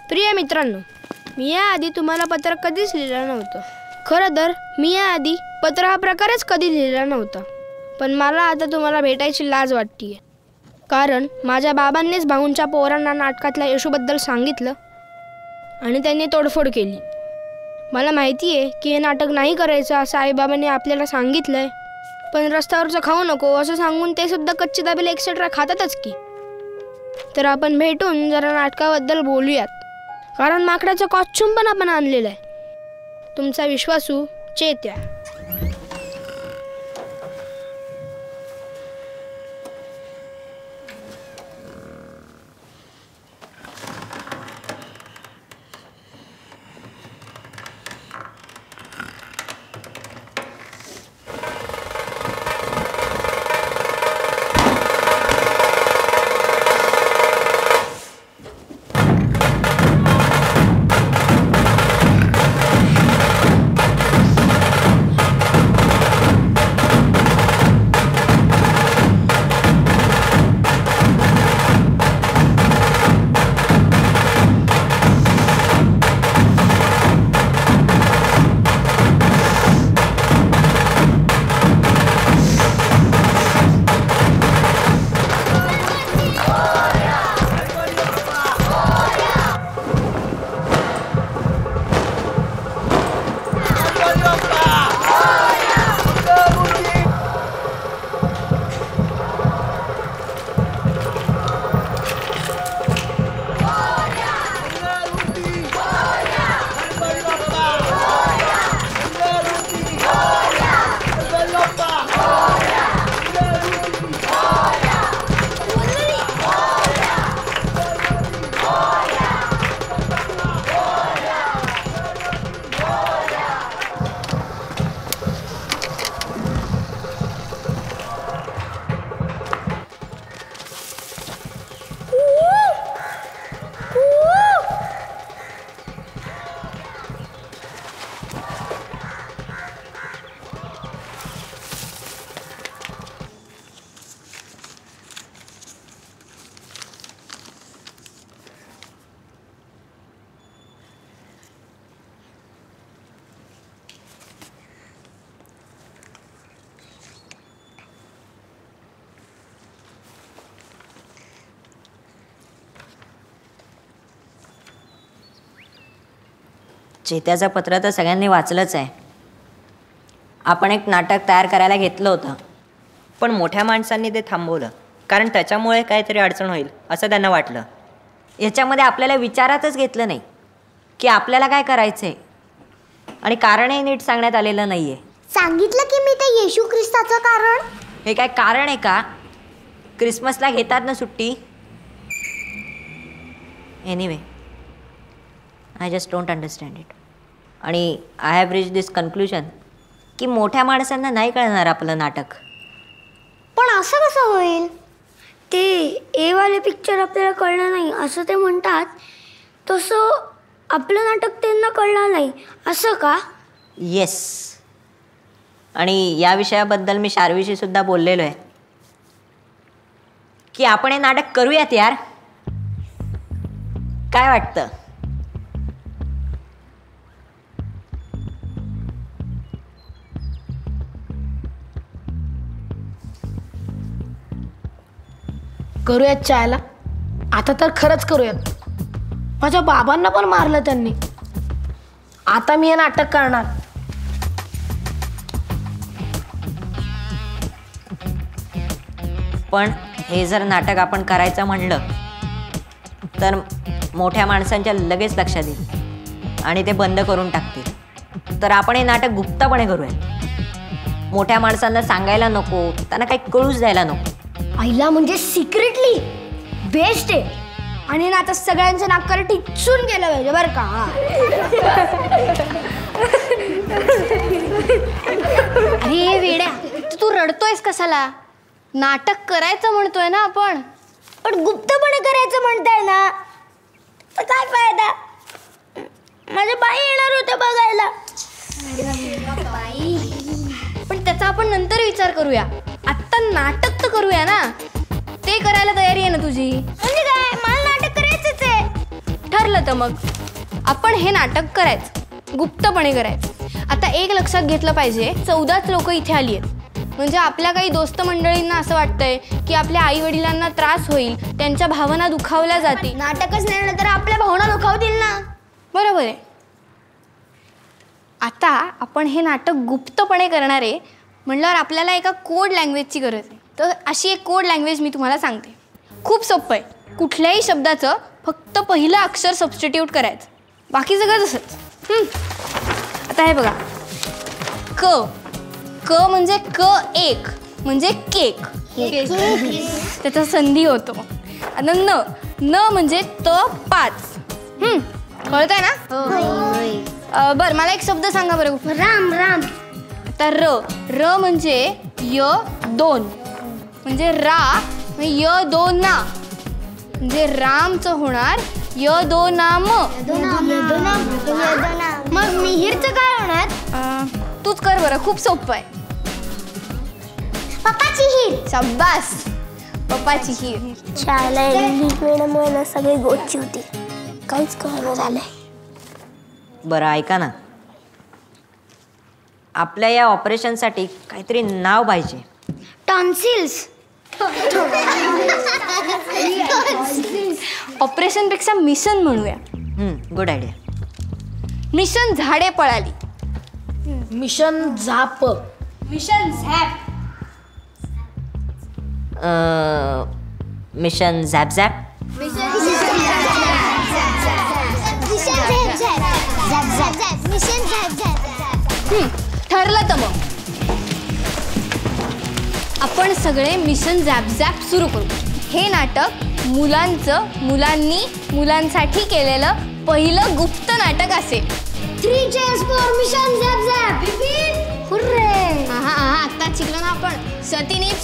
Speaker 5: प्रिय मित्रांनो, मी याआधी तुम्हाला पत्र कधीच लिहिलं नव्हतं. खरं तर मी याआधी पत्र हा प्रकारच कधी लिहिला नव्हता. पण मला आता तुम्हाला भेटायची लाज वाटते. कारण माझ्या बाबांनीच भाऊंच्या पोरांना नाटकातल्या यशूबद्दल सांगितलं आणि त्यांनी तोडफोड केली. मला माहिती आहे की हे नाटक नाही करायचं असं आईबाबांनी आपल्याला सांगितलं आहे. पण रस्त्यावरचं खाऊ नको असं सांगून ते सुद्धा कच्ची दाबेली एक्सेट्रा खातातच की. तर आपण भेटून जरा नाटकाबद्दल बोलूयात. कारण माकडाचं कॉस्च्युम पण आपण आणलेलं आहे. तुमचा विश्वासू चेत्या.
Speaker 20: चेत्याचं पत्र तर सगळ्यांनी वाचलंच आहे. आपण एक नाटक तयार करायला घेतलं होतं, पण मोठ्या माणसांनी ते थांबवलं कारण त्याच्यामुळे काहीतरी अडचण होईल असं त्यांना वाटलं. याच्यामध्ये आपल्याला विचारातच घेतलं नाही की आपल्याला काय करायचं आहे आणि कारणही नीट सांगण्यात आलेलं नाही आहे.
Speaker 8: सांगितलं की मी ते येशू ख्रिस्ताचं कारण.
Speaker 20: हे काय कारण आहे का? क्रिसमसला घेतात ना सुट्टी. Anyway I just don't understand it. आणि I have reach this conclusion की मोठ्या माणसांना नाही कळणार आपलं नाटक.
Speaker 8: पण असं कसं होईल? ते एवाले पिक्चर आपल्याला कळलं नाही असं ते म्हणतात, तसं आपलं नाटक त्यांना कळलं नाही असं का?
Speaker 20: येस. आणि या विषयाबद्दल मी शार्वीशी सुद्धा बोललेलो आहे की आपण हे नाटक करूयात यार. काय वाटतं?
Speaker 5: करूयात चायला. आता तर खरंच करूयात. माझ्या बाबांना पण मारलं त्यांनी. आता मी हे नाटक करणार.
Speaker 20: पण हे जर नाटक आपण करायचं म्हणलं तर मोठ्या माणसांच्या लगेच लक्षात येईल आणि ते बंद करून टाकतील. तर आपण हे नाटक गुप्तपणे करूया. मोठ्या माणसांना सांगायला नको, त्यांना काही कळूच द्यायला नको.
Speaker 5: आईला म्हणजे सिक्रेटली बेस्ट आहे. आणि ना आता सगळ्यांचं नाकार टिचून गेलं पाहिजे बरं का.
Speaker 9: अरे वेड्या, तू रडतोयस कशाला? नाटक करायचं म्हणतोय ना आपण.
Speaker 5: पण गुप्तपणे करायचं म्हणताय ना, तर काय फायदा? माझ्या बाई येणार होत्या बघायला.
Speaker 9: पण त्याचा आपण नंतर विचार करूया. आत्ता नाटक तर करूया ना. ते करायला तयारी आहे ना तुझी?
Speaker 5: म्हणजे काय, मला नाटक करायचंच आहे.
Speaker 9: ठरलं तर मग आपण हे नाटक करायचं, गुप्तपणे करायचं. आता एक लक्षात घेतलं पाहिजे, 14च लोक इथे आली आहेत. म्हणजे आपल्या काही दोस्त मंडळींना असं वाटतंय की आपल्या आई वडिलांना त्रास होईल, त्यांच्या भावना दुखावल्या जातील.
Speaker 5: नाटकच नाही तर आपल्या भावना दुखावतील ना.
Speaker 9: बरोबर आहे. आता आपण हे नाटक गुप्तपणे करणार आहे म्हटल्यावर आपल्याला एका कोड लँग्वेजची गरज आहे. तर अशी एक कोड लँग्वेज मी तुम्हाला सांगते. खूप सोपं आहे. कुठल्याही शब्दाचं फक्त पहिलं अक्षर सबस्टिट्यूट करायचं, बाकी सगळं तसंच. आता हे बघा, क म्हणजे क एक म्हणजे केक, त्याचा संधी होतो. आता न म्हणजे त 5. कळतंय ना? बरं मला एक शब्द सांगा बरं.
Speaker 5: राम. राम.
Speaker 9: आता र म्हणजे य 2 म्हणजे रा, य 2 ना म्हणजे रामचं होणार य 2 नाम.
Speaker 5: मग मिहीरचं काय होणार?
Speaker 9: तूच कर बरं, खूप सोपं आहे.
Speaker 5: पप्पाची हिर.
Speaker 9: शाबास, पप्पाची हिर.
Speaker 5: शाळेला इंग्लिश मीडियममुळे सगळी गोची होती, काहीच कळलं झालंय.
Speaker 20: बरं ऐका ना, आपल्या या ऑपरेशनसाठी काहीतरी नाव पाहिजे.
Speaker 5: टॉन्सिल्स.
Speaker 9: ऑपरेशनपेक्षा मिशन म्हणूया.
Speaker 20: Good idea.
Speaker 9: मिशन झाडे पळाली.
Speaker 5: मिशन झाप.
Speaker 9: मिशन झॅप.
Speaker 20: मिशन झॅप झॅप.
Speaker 9: ठरलं तर मग आपण सगळे मिशन झॅप झॅप सुरू करू. हे नाटक मुलांसाठी केलेलं पहिलं गुप्त नाटक असेल.
Speaker 5: 3 cheers for मिशन झॅप झॅप. हुर्रे.
Speaker 9: आता शिकलो ना आपण. सतीनीप.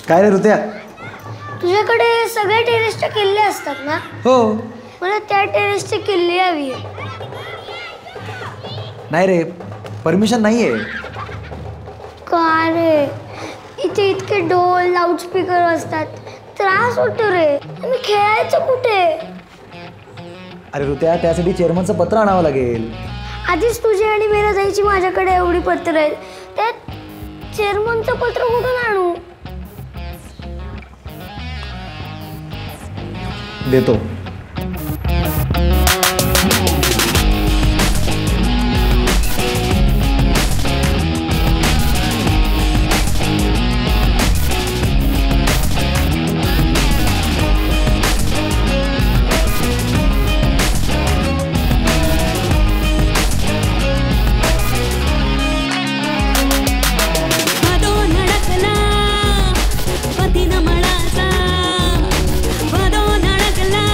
Speaker 10: काय रे ऋत्या?
Speaker 5: तुझ्याकडे सगळ्या टेरेसच्या किल्ले असतात ना?
Speaker 10: हो.
Speaker 5: मला त्या टेरेसची किल्ली हवी आहे.
Speaker 10: नाही रे, परमिशन नाही आहे.
Speaker 5: का रे? इथे इतके ढोल लाऊडस्पीकर असतात, त्रास होतो रे. मी खेळायचं कुठे?
Speaker 10: अरे ऋत्या, त्यासाठी चेअरमनचं पत्र आणावं लागेल.
Speaker 5: आधीच तुझी आणि मेरा जायची माझ्याकडे एवढी पत्र आहेत, त्यात चेअरमनचं पत्र कुठून आणू?
Speaker 10: देतो.
Speaker 21: पतीन मळाचा वदो धडकला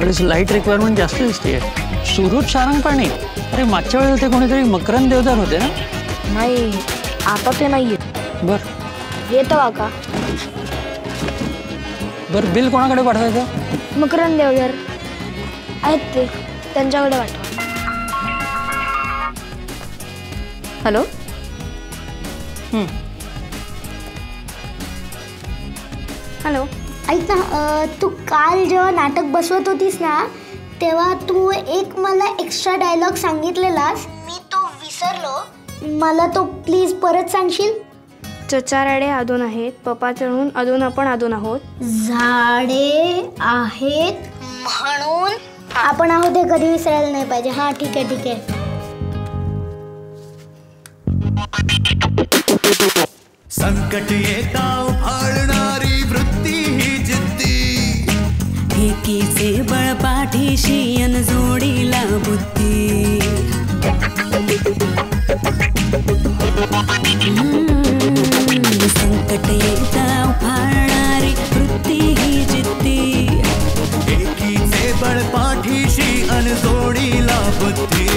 Speaker 3: यावेळेस लाईट रिक्वायरमेंट जास्त दिसते. सुरुच सारंगपाणी. अरे मागच्या वेळेला ते कोणीतरी मकरंद देवदार होते ना?
Speaker 5: नाही, आता ते नाहीये.
Speaker 3: बर
Speaker 5: येतं का?
Speaker 3: बर बिल कोणाकडे पाठवायचं?
Speaker 5: मकरंद देवदार आहेत ते, त्यांच्याकडे पाठवा.
Speaker 4: हॅलो.
Speaker 5: हॅलो.
Speaker 8: ऐक ना, तू काल जेव्हा नाटक बसवत होतीस ना, तेव्हा तू एक मला एक्स्ट्रा डायलॉग सांगितलेलास, मी तो विसरलो. मला तो प्लीज परत सांगशील?
Speaker 5: चचाराडे आदोन आहेत, पप्पा चढून अदोन आपण आदोन आहोत.
Speaker 8: झाडे आहेत म्हणून आपण आहोत हे कधी विसरायला नाही पाहिजे. हा ठीक आहे ठीक आहे.
Speaker 21: संकट येता उफाळणारी वृत्ती ही जिद्दी, एकीचे बळ पाठीशी अन जोडीला बुद्धी. संकट येता उफाळणारी वृत्ती ही जिद्दी, एकीचे बळ पाठीशी अन जोडीला बुद्धी.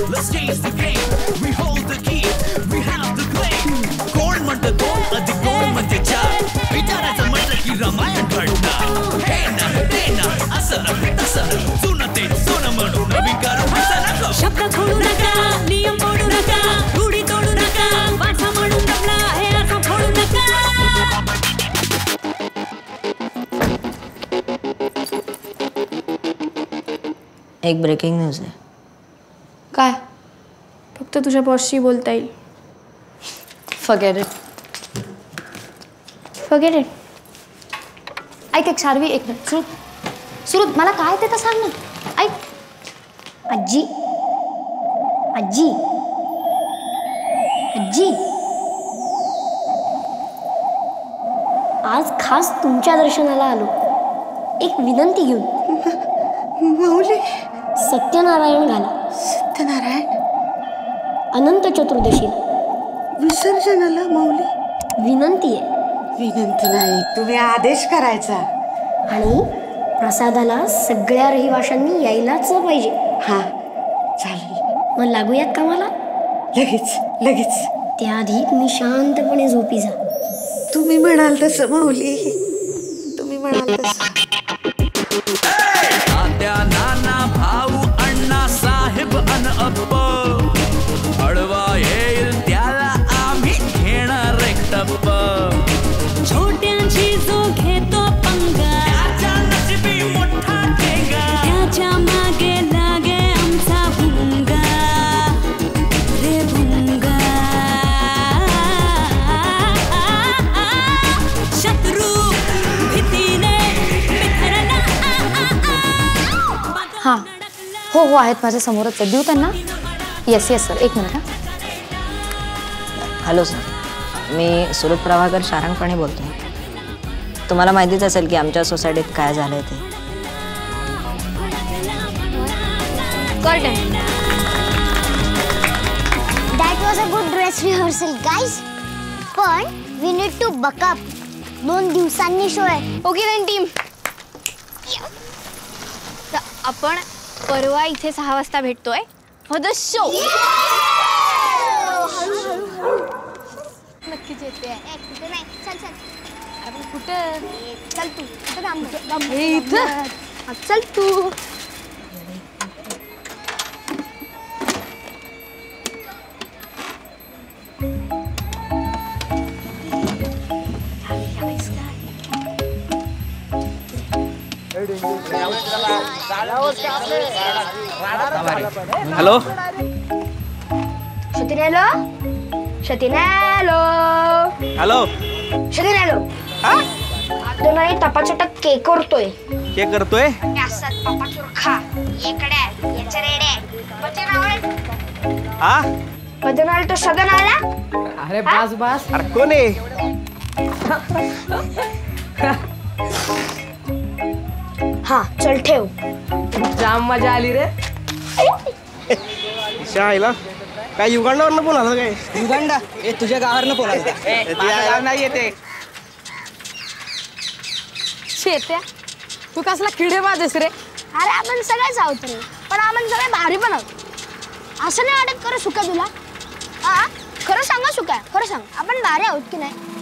Speaker 21: Let's change the game. We hold the key. We have the claim. कोण म्हणतं कोण अधिक कोण म्हणते चार. विचारायचं म्हटलं की रामायण घडणार. हे ना ते ना असं तसं जुनं ते सोनं म्हणून नवीन करा असं नको. शब्द खोडू नका, नियम मोडू नका, रूढी तोडू नका, वाचा म्हणून जपला हे असं फोडू नका.
Speaker 7: एक ब्रेकिंग न्यूज आहे.
Speaker 5: काय? फक्त तुझ्या बॉसशी बोलता येईल.
Speaker 4: Forget it.
Speaker 5: Forget it.
Speaker 4: ऐक एक शार्वी, एक मिनिट. सुरुत मला काय ते तर सांग ना. ऐक.
Speaker 8: आजी आजी आजी, आज खास तुमच्या दर्शनाला आलो. एक विनंती घेऊन.
Speaker 11: माऊली.
Speaker 8: सत्यनारायण घाला.
Speaker 11: सत्यनारायण?
Speaker 8: अनंत चतुर्दशीला
Speaker 11: विसर्जनाला माऊली.
Speaker 8: विनंती आहे.
Speaker 11: विनंती नाही, तुम्ही आदेश करायचा.
Speaker 8: आणि प्रसादाला सगळ्या रहिवाशांनी यायलाच पाहिजे.
Speaker 11: हा चालेल.
Speaker 8: मग लागूयात का मला?
Speaker 11: लगेच लगेच.
Speaker 8: त्याआधी तुम्ही शांतपणे झोपी जा.
Speaker 11: तुम्ही म्हणाल तसं माऊली, तुम्ही म्हणाल तसं.
Speaker 21: तात्या नाना भाऊ अण्णा साहेब अन अप्प, अडवा येईल त्याला आम्ही घेणार एक टप्प. छोट्यांची जो घेतो पंगा, त्याच्या नशिबी मोठा ठेंगा, त्याच्या मागे लागे आमचा भुंगा रे भुंगा. शत्रू भीतीने बिथरला.
Speaker 4: हां हो हो आहेत माझ्या समोरच आहे. देऊ त्यांना? Yes yes sir. एक मिनिट. हां
Speaker 7: हॅलो सर, मी सुरत प्रभाकर सारंगपाणी बोलतो. तुम्हाला माहितीच असेल की आमच्या सोसायटीत काय झालंय ते.
Speaker 8: That was a good dress rehearsal guys, पण वी नीड टू बकअप. 2 दिवसांनी शो आहे.
Speaker 5: Okay then team. आपण परवा इथे 6 वाजता भेटतोय फॉर द शो. नक्कीच येते.
Speaker 8: चल चल.
Speaker 5: आपण कुठं?
Speaker 8: चल तू
Speaker 5: इथं. चल तू.
Speaker 2: हॅलो
Speaker 5: शतीन हॅलो
Speaker 2: हॅलो
Speaker 5: शतीन हॅलो दोन आणि तपाचटक के करतोय
Speaker 2: के करतोय
Speaker 5: पापा चुरखा इकडे याच्या रेडे
Speaker 2: हा
Speaker 5: मधून आला तो सदन आला
Speaker 17: अरे बस बस
Speaker 2: अरे कोण आहे
Speaker 5: हा चल ठेव
Speaker 17: जाम मजा आली रे
Speaker 10: शाळेला काय युगांडावरनं फोन आला काय
Speaker 2: युगांडा ए तुझ्या गावावरनं फोन आला नाही येते
Speaker 9: शेत्या तू कसला किडेबाज रे
Speaker 5: अरे आपण सगळेच आहोत रे पण आपण सगळे भारी पण आहोत असं नाही वाटत खरं सुका तुला हा खरं सांगा सुका खरं सांग आपण भारी आहोत की नाही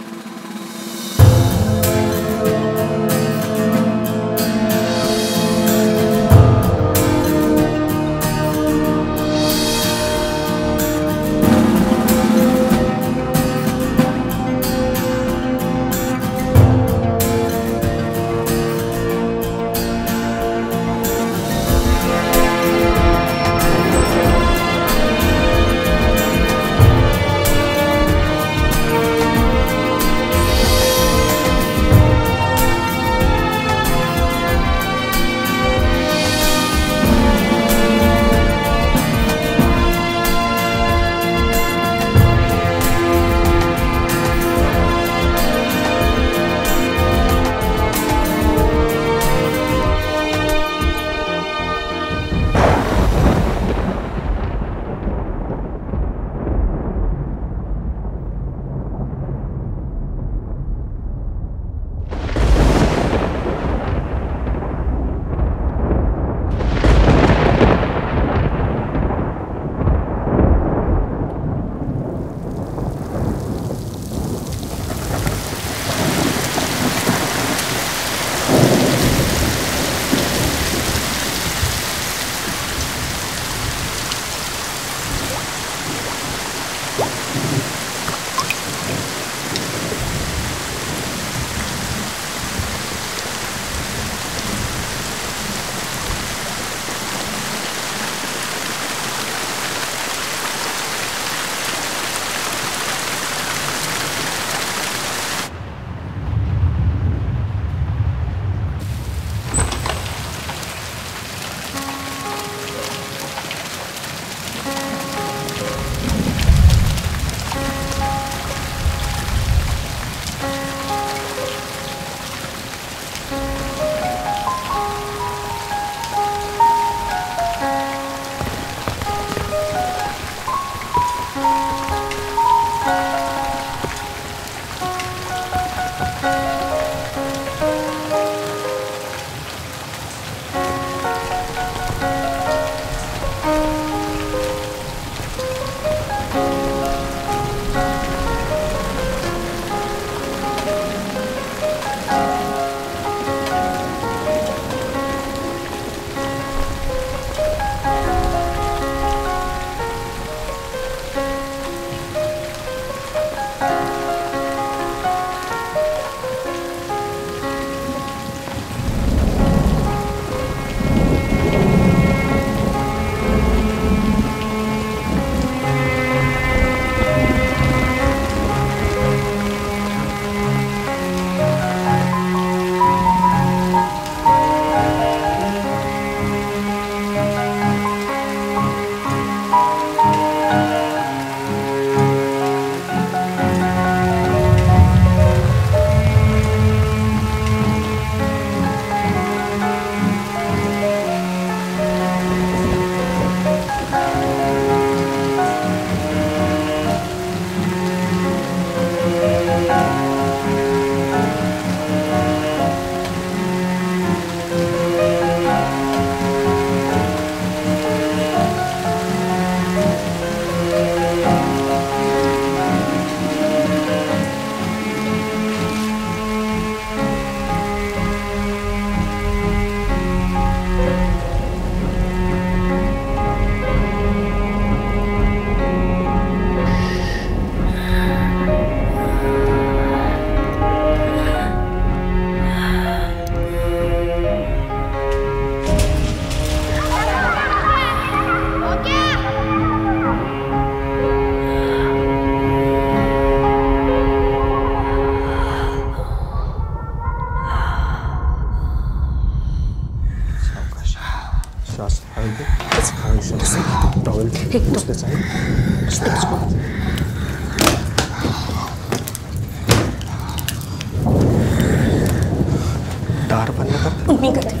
Speaker 8: मी करते.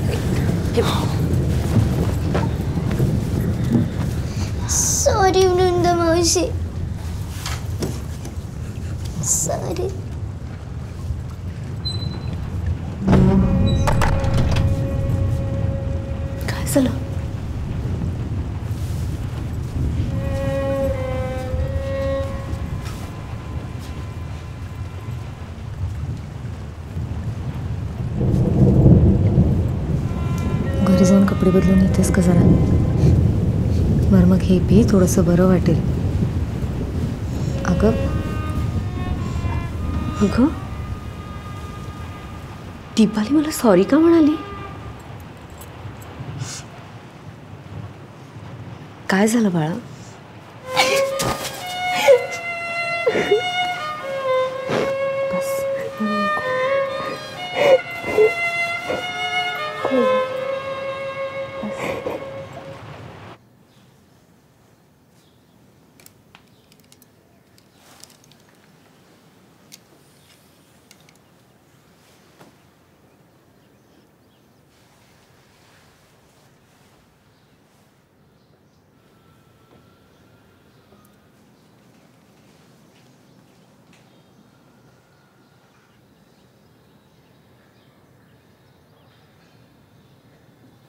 Speaker 8: सॉरी वृंदा मावशी, सॉरी.
Speaker 18: काय झालं?
Speaker 4: घरी जाऊन कपडे बदलून येतेस का जरा? बरं मग हे पी, थोडंसं बरं वाटेल. अगं
Speaker 18: अगं दीपाली मला सॉरी का म्हणाली? काय झालं बाळा?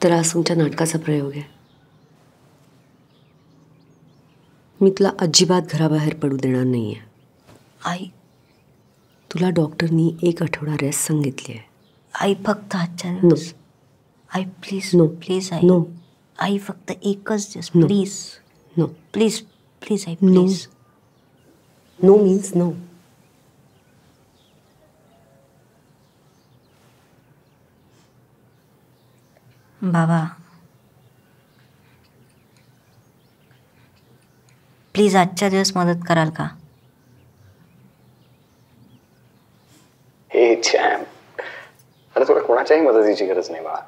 Speaker 18: तर आज तुमच्या नाटकाचा प्रयोग आहे. मी तुला अजिबात घराबाहेर पडू देणार नाहीये.
Speaker 8: आई,
Speaker 18: तुला डॉक्टरनी 1 आठवडा रेस्ट सांगितली आहे.
Speaker 8: आई फक्त आजच्या
Speaker 18: नो.
Speaker 8: दिवस. आई प्लीज,
Speaker 18: नो.
Speaker 8: प्लीज आई.
Speaker 18: नो.
Speaker 8: आई फक्त एकच दिवस,
Speaker 18: no.
Speaker 8: Please.
Speaker 18: No.
Speaker 8: Please please आई,
Speaker 18: no.
Speaker 8: Please.
Speaker 18: No means no.
Speaker 8: बाबा प्लीज आजच्या दिवस मदत कराल का?
Speaker 1: हे चॅम्प, अरे तुला कोणाच्याही मदतीची गरज नाही बाळा.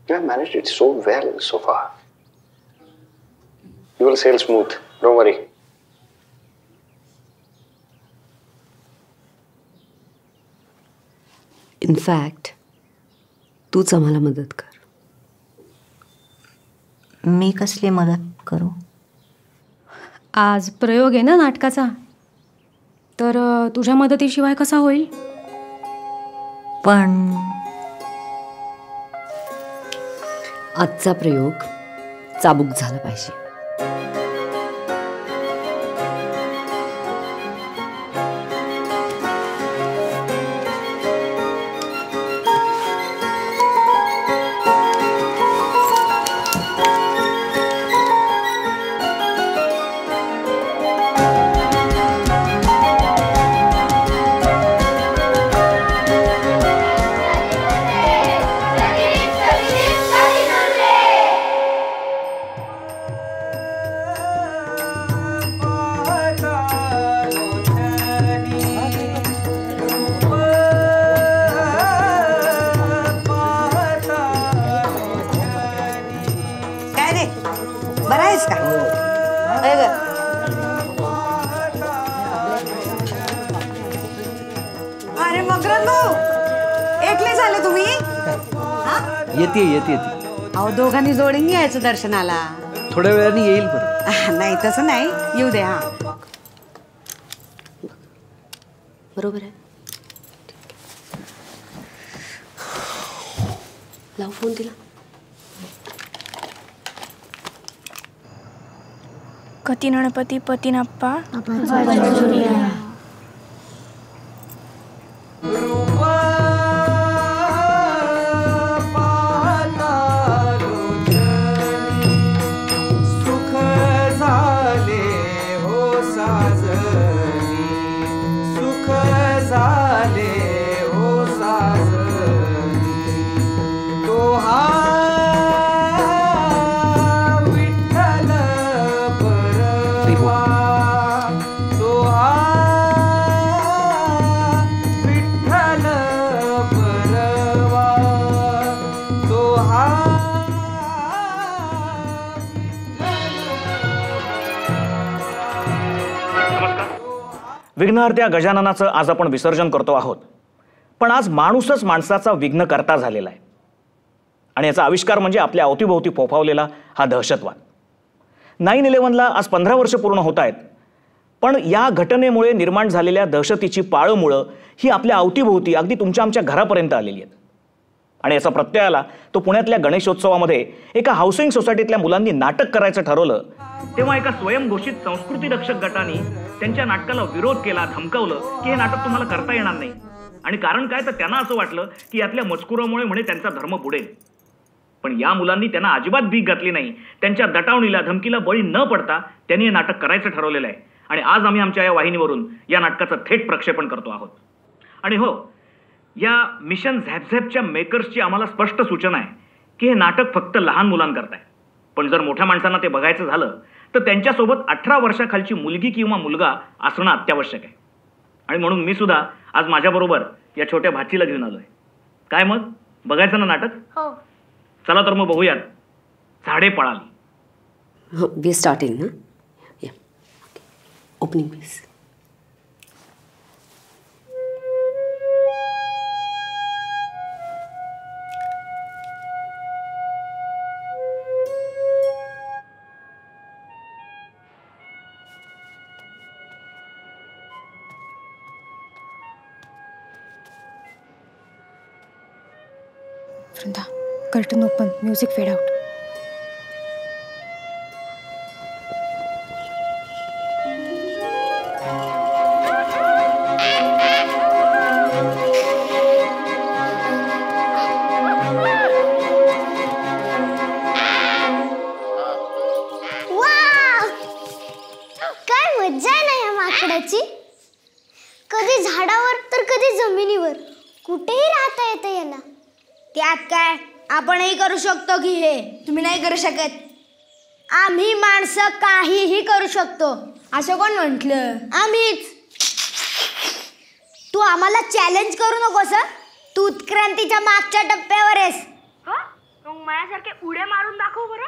Speaker 1: You have managed it so well so far. You will sail smooth, don't worry.
Speaker 18: In fact तूच आम्हाला मदत कर.
Speaker 8: मी कसली मदत करू?
Speaker 12: आज प्रयोग आहे ना नाटकाचा, तर तुझ्या मदतीशिवाय कसा होईल?
Speaker 8: पण
Speaker 18: आजचा प्रयोग चाबूक झाला पाहिजे.
Speaker 11: अरे मकरंद भाऊ, एकले झाले तुम्ही?
Speaker 14: येते.
Speaker 11: अहो दोघांनी जोडीने यायचं दर्शनाला.
Speaker 14: थोड्या वेळाने येईल बरं.
Speaker 11: नाही तसं नाही, येऊ दे. हा
Speaker 18: बरोबर आहे. लाव फोन तिला.
Speaker 9: कती गणपती पतीनाप्पा
Speaker 22: विघ्नहर्त्या गजाननाचं आज आपण विसर्जन करतो आहोत.
Speaker 16: पण आज माणूसच माणसाचा विघ्न करता झालेला आहे आणि याचा आविष्कार म्हणजे आपल्या अवतीभोवती फोफावलेला हा दहशतवाद. 9/11ला आज 15 वर्ष पूर्ण होत आहेत, पण या घटनेमुळे निर्माण झालेल्या दहशतीची पाळंमुळं ही आपल्या अवतीभोवती अगदी तुमच्या आमच्या घरापर्यंत आलेली आहेत. आणि याचा प्रत्यय आला तो पुण्यातल्या गणेशोत्सवामध्ये एका हाऊसिंग सोसायटीतल्या मुलांनी नाटक करायचं ठरवलं तेव्हा एका स्वयंघोषित संस्कृती रक्षक गटाने त्यांच्या नाटकाला विरोध केला, धमकावलं की हे नाटक तुम्हाला करता येणार नाही. आणि कारण काय, तर त्यांना असं वाटलं की यातल्या मजकुरामुळे म्हणे त्यांचा धर्म बुडेल. पण या मुलांनी त्यांना अजिबात भीक घातली नाही. त्यांच्या दटावणीला धमकीला बळी न पडता त्यांनी हे नाटक करायचं ठरवलेलं आहे. आणि आज आम्ही आमच्या या वाहिनीवरून या नाटकाचं थेट प्रक्षेपण करतो आहोत. आणि हो, या मिशन झॅपझॅपच्या मेकर्सची आम्हाला स्पष्ट सूचना आहे की हे नाटक फक्त लहान मुलांकरता आहे. पण जर मोठ्या माणसांना ते बघायचं झालं तर त्यांच्यासोबत 18 वर्षाखालची मुलगी किंवा मुलगा असणं अत्यावश्यक आहे. आणि म्हणून मी सुद्धा आज माझ्याबरोबर या छोट्या भाचीला घेऊन आलोय. काय मग, बघायचं ना नाटक?
Speaker 18: हो.
Speaker 16: चला तर मग बघूयात झाडे पळाली.
Speaker 18: वी स्टार्टिंग ना. Opening please.
Speaker 12: Vrinda, curtain open, music फेड आउट.
Speaker 8: काय मज्जा आहे ना या माकडाची. कधी झाडावर तर कधी जमिनीवर, कुठेही राहता येतं याला.
Speaker 5: त्यात काय, आपणही करू शकतो की हे तुम्ही नाही करू शकत? आम्ही माणसं काहीही करू शकतो. असं कोण म्हटलं? आम्हीच. तू आम्हाला चॅलेंज करू नकोस. तू उत्क्रांतीच्या मागच्या टप्प्यावर आहेस. मग माझ्यासारखे उड्या मारून दाखव बरं.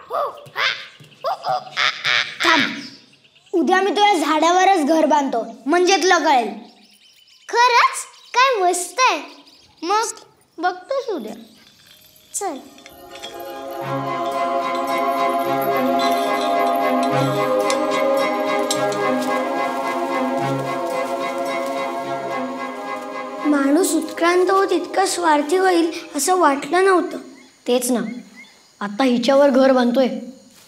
Speaker 5: थांब, उद्या मी तुझ्या झाडावरच घर बांधतो, म्हणजे तुला कळेल.
Speaker 8: खरंच काय मस्त आहे.
Speaker 5: मग बघतोस उद्या.
Speaker 8: चल.
Speaker 5: माणूस उत्क्रांत होत इतका स्वार्थी होईल असं वाटलं नव्हतं.
Speaker 18: तेच ना, आता हिच्यावर घर बांधतोय,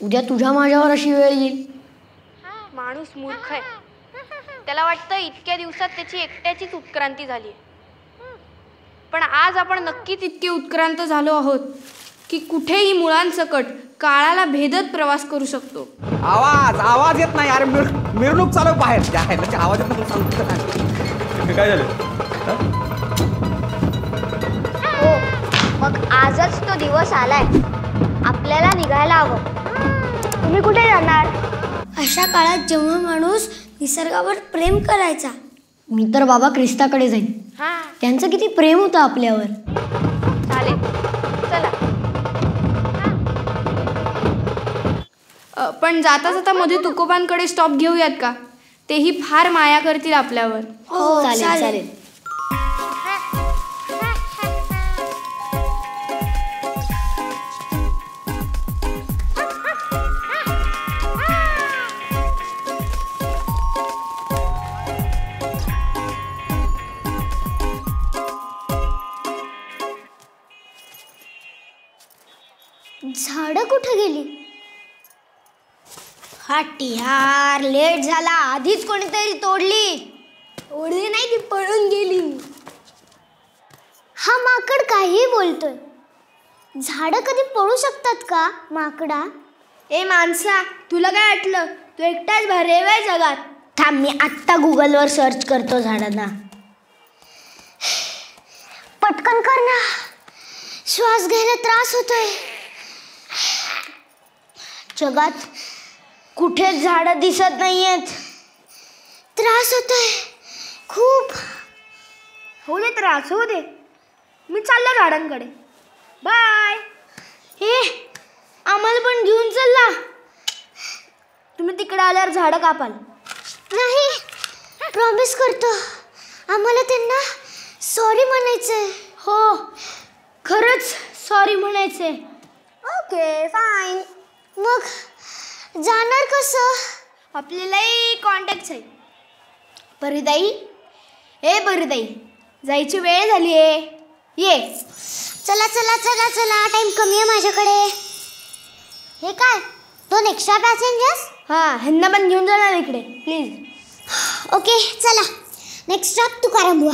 Speaker 18: उद्या तुझ्या माझ्यावर अशी वेळ येईल.
Speaker 9: माणूस मूर्ख आहे. त्याला वाटतं इतक्या दिवसात त्याची एकट्याचीच उत्क्रांती झाली. पण आज आपण नक्कीच इतके उत्क्रांत झालो आहोत की कुठेही मुळांसकट काळाला भेदत प्रवास करू शकतो.
Speaker 2: आवाज येत नाही. अरे मिरवणूक चालू बाहेर. आवाज येत नाही. काय झालं?
Speaker 8: हो, मग आजच तो दिवस आलाय. आपल्याला निघायला हवं.
Speaker 5: तुम्ही कुठे जाणार? अशा काळात जेव्हा माणूस निसर्गावर प्रेम करायचा.
Speaker 18: मी तर बाबा ख्रिस्ताकडे जाईन. त्यांचं किती प्रेम होतं आपल्यावर.
Speaker 9: चालेल, चला. पण जाता जाता मध्ये तुकोबांकडे स्टॉप घेऊयात का? तेही फार माया करतील आपल्यावर.
Speaker 18: हो, चालेल.
Speaker 8: झाडं कुठे गेली?
Speaker 5: हट यार, लेट झाला. आधीच कोणीतरी तोडली. तोडली नाही, ती पळून गेली.
Speaker 8: हा माकड काही बोलतोय. झाडं कधी पळू शकतात का माकडा?
Speaker 5: ए माणसा, तुला काय वाटलं? तू एकटाच भरेवाय जगात. थांब, मी आत्ता गुगलवर सर्च करतो झाडांना.
Speaker 8: पटकन कर ना, श्वास घ्यायला त्रास होतोय.
Speaker 5: जगात कुठेच झाडं दिसत नाहीयेत.
Speaker 8: त्रास होतोय खूप.
Speaker 5: होऊ दे त्रास, होऊ दे. मी चाललो झाडांकडे. बाय. हे आम्हाला पण घेऊन चलला. तुम्ही तिकडे आल्यावर झाडं कापाल.
Speaker 8: नाही, प्रॉमिस करतो. आम्हाला त्यांना सॉरी म्हणायचंय.
Speaker 5: हो खरंच सॉरी म्हणायचंय.
Speaker 8: Okay fine. मग जाणार कसं?
Speaker 5: आपल्यालाही कॉन्टॅक्ट आहे. परिदाई ए परिदाई जायची वेळ झाली आहे. ये.
Speaker 8: चला चला चला चला, टाइम कमी आहे माझ्याकडे. हे काय 2 एक्स्ट्रा पॅसेंजर्स?
Speaker 5: हां ह्यांना पण घेऊन जाणार इकडे प्लीज.
Speaker 8: ओके चला. नेक्स्ट स्टॉप तुकाराम बुवा.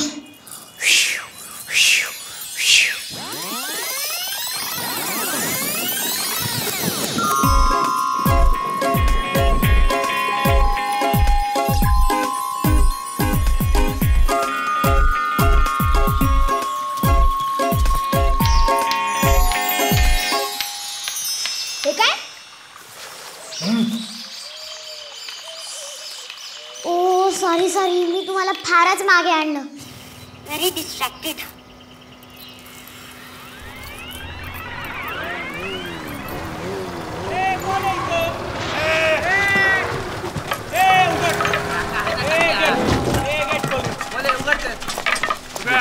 Speaker 5: हे काय?
Speaker 8: ओ सॉरी सॉरी, मी तुम्हाला फारच मागे आणलं. Very distracted.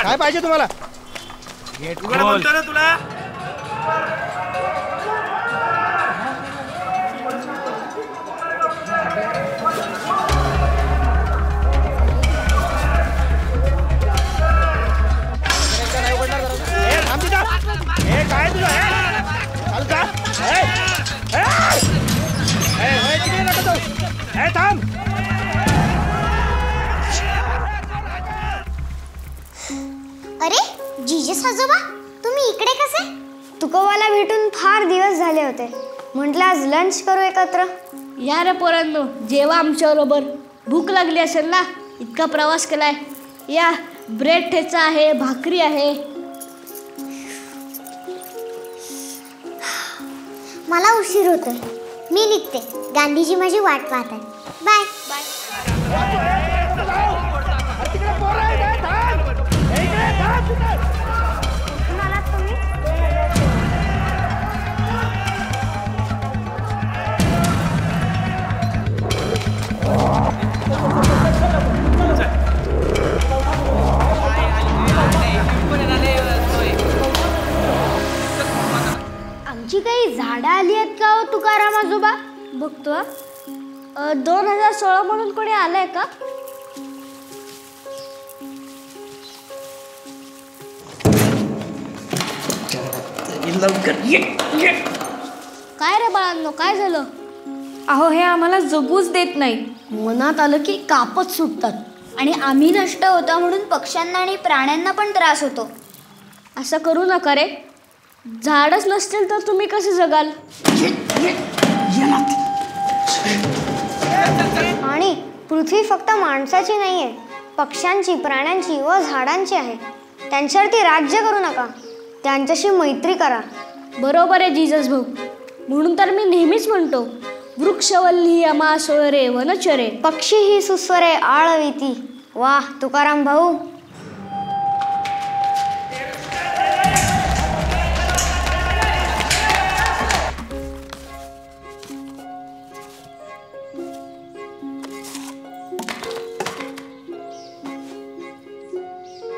Speaker 10: काय पाहिजे तुम्हाला?
Speaker 21: गेट उघड म्हणतो ना तुला.
Speaker 10: काय तुला चाल का? थांब.
Speaker 8: अरे जीजस आजोबा, तुम्ही इकडे कसे? तुकोबाला भेटून फार दिवस झाले होते. म्हटलं आज लंच करू एकत्र.
Speaker 5: या रे पोरांनो, जेवा आमच्याबरोबर. भूक लागली असेल ना, इतका प्रवास केलाय. या ब्रेड ठेचा आहे, भाकरी आहे.
Speaker 8: मला उशीर होतोय, मी निघते. गांधीजी माझी वाट पाहतात. Bye bye.
Speaker 5: आमची काही झाडं आली आहेत का हो तुकाराम आजोबा? बघतो. 2016 म्हणून कोणी आलंय का? काय रे बाळांनो, काय झालं?
Speaker 9: अहो हे आम्हाला जगूच देत नाही.
Speaker 5: मनात आलं की कापच सुटतात.
Speaker 8: आणि आम्ही नष्ट होतो म्हणून पक्ष्यांना आणि प्राण्यांना पण त्रास होतो.
Speaker 5: असं करू नका रे. झाडच नसतील तर तुम्ही कसे जगाल?
Speaker 8: आणि पृथ्वी फक्त माणसाची नाहीये, पक्ष्यांची, प्राण्यांची व झाडांची आहे. त्यांच्यावरती राज्य करू नका, त्यांच्याशी मैत्री करा.
Speaker 5: बरोबर आहे जीजस भाऊ. म्हणून तर मी नेहमीच म्हणतो, वृक्षवल्ली अमासोरे वनचरे,
Speaker 8: पक्षी ही सुस्वरे आळविती. वाह तुकाराम भाऊ.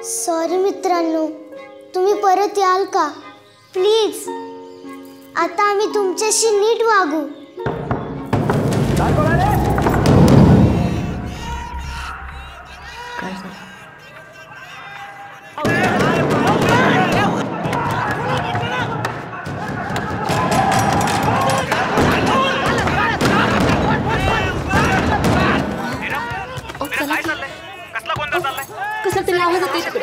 Speaker 8: सॉरी मित्रांनो, तुम्ही परत याल का प्लीज? आता आम्ही तुमच्याशी नीट वागू.
Speaker 9: कसं तरी आवाज येते.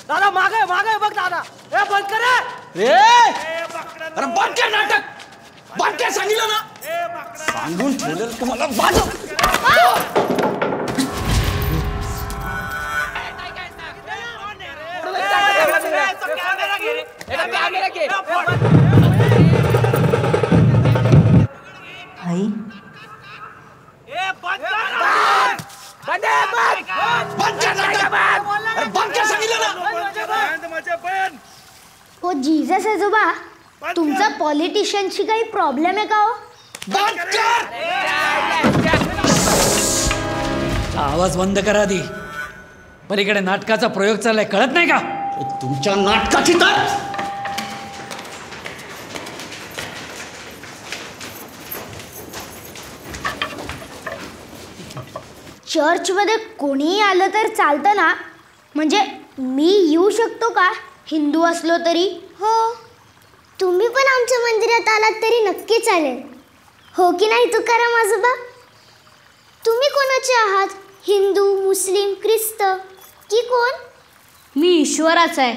Speaker 10: दादा मागे मागे बघ दादा. ए बंद कर रे.
Speaker 21: अरे बंद कर नाटक. बंद कर सांगितलं ना. सांगून ठेवलेलं तुम्हाला वाजव.
Speaker 20: आई
Speaker 5: हो जीजस आजोबा, तुमचा तुला पॉलिटिशियनची काही प्रॉब्लेम आहे का हो?
Speaker 3: आवाज बंद करा आधी. पलीकडे नाटकाचा प्रयोग चाललाय, कळत नाही का?
Speaker 1: तुमच्या नाटकाची तर
Speaker 5: चर्चमध्ये कोणीही आलं तर चालतं ना? म्हणजे मी येऊ शकतो का हिंदू असलो तरी?
Speaker 8: हो, तुम्ही पण आमच्या मंदिरात आलात तरी नक्की चालेल. हो की नाही तुकाराम आजोबा? तुम्ही कोणाचे आहात? हिंदू, मुस्लिम, ख्रिस्त की कोण?
Speaker 5: मी ईश्वराचा आहे.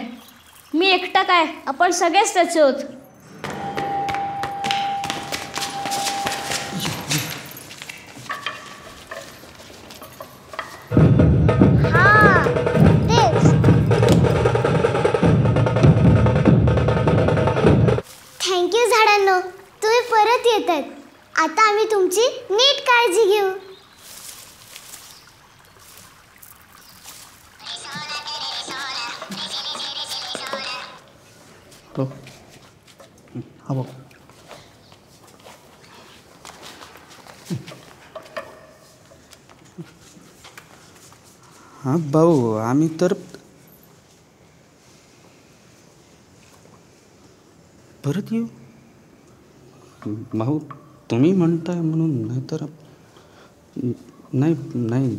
Speaker 5: मी एकटा काय, आपण सगळेच त्याचे आहोत.
Speaker 8: थँक्यू झाडांनो, तुम्ही परत येत आहेत. आता आम्ही तुमची नीट काळजी घेऊ.
Speaker 2: तो हा बघ. हा भाऊ, आम्ही तर परत येऊ. भाऊ तुम्ही म्हणताय म्हणून, नाहीतर नाही नाही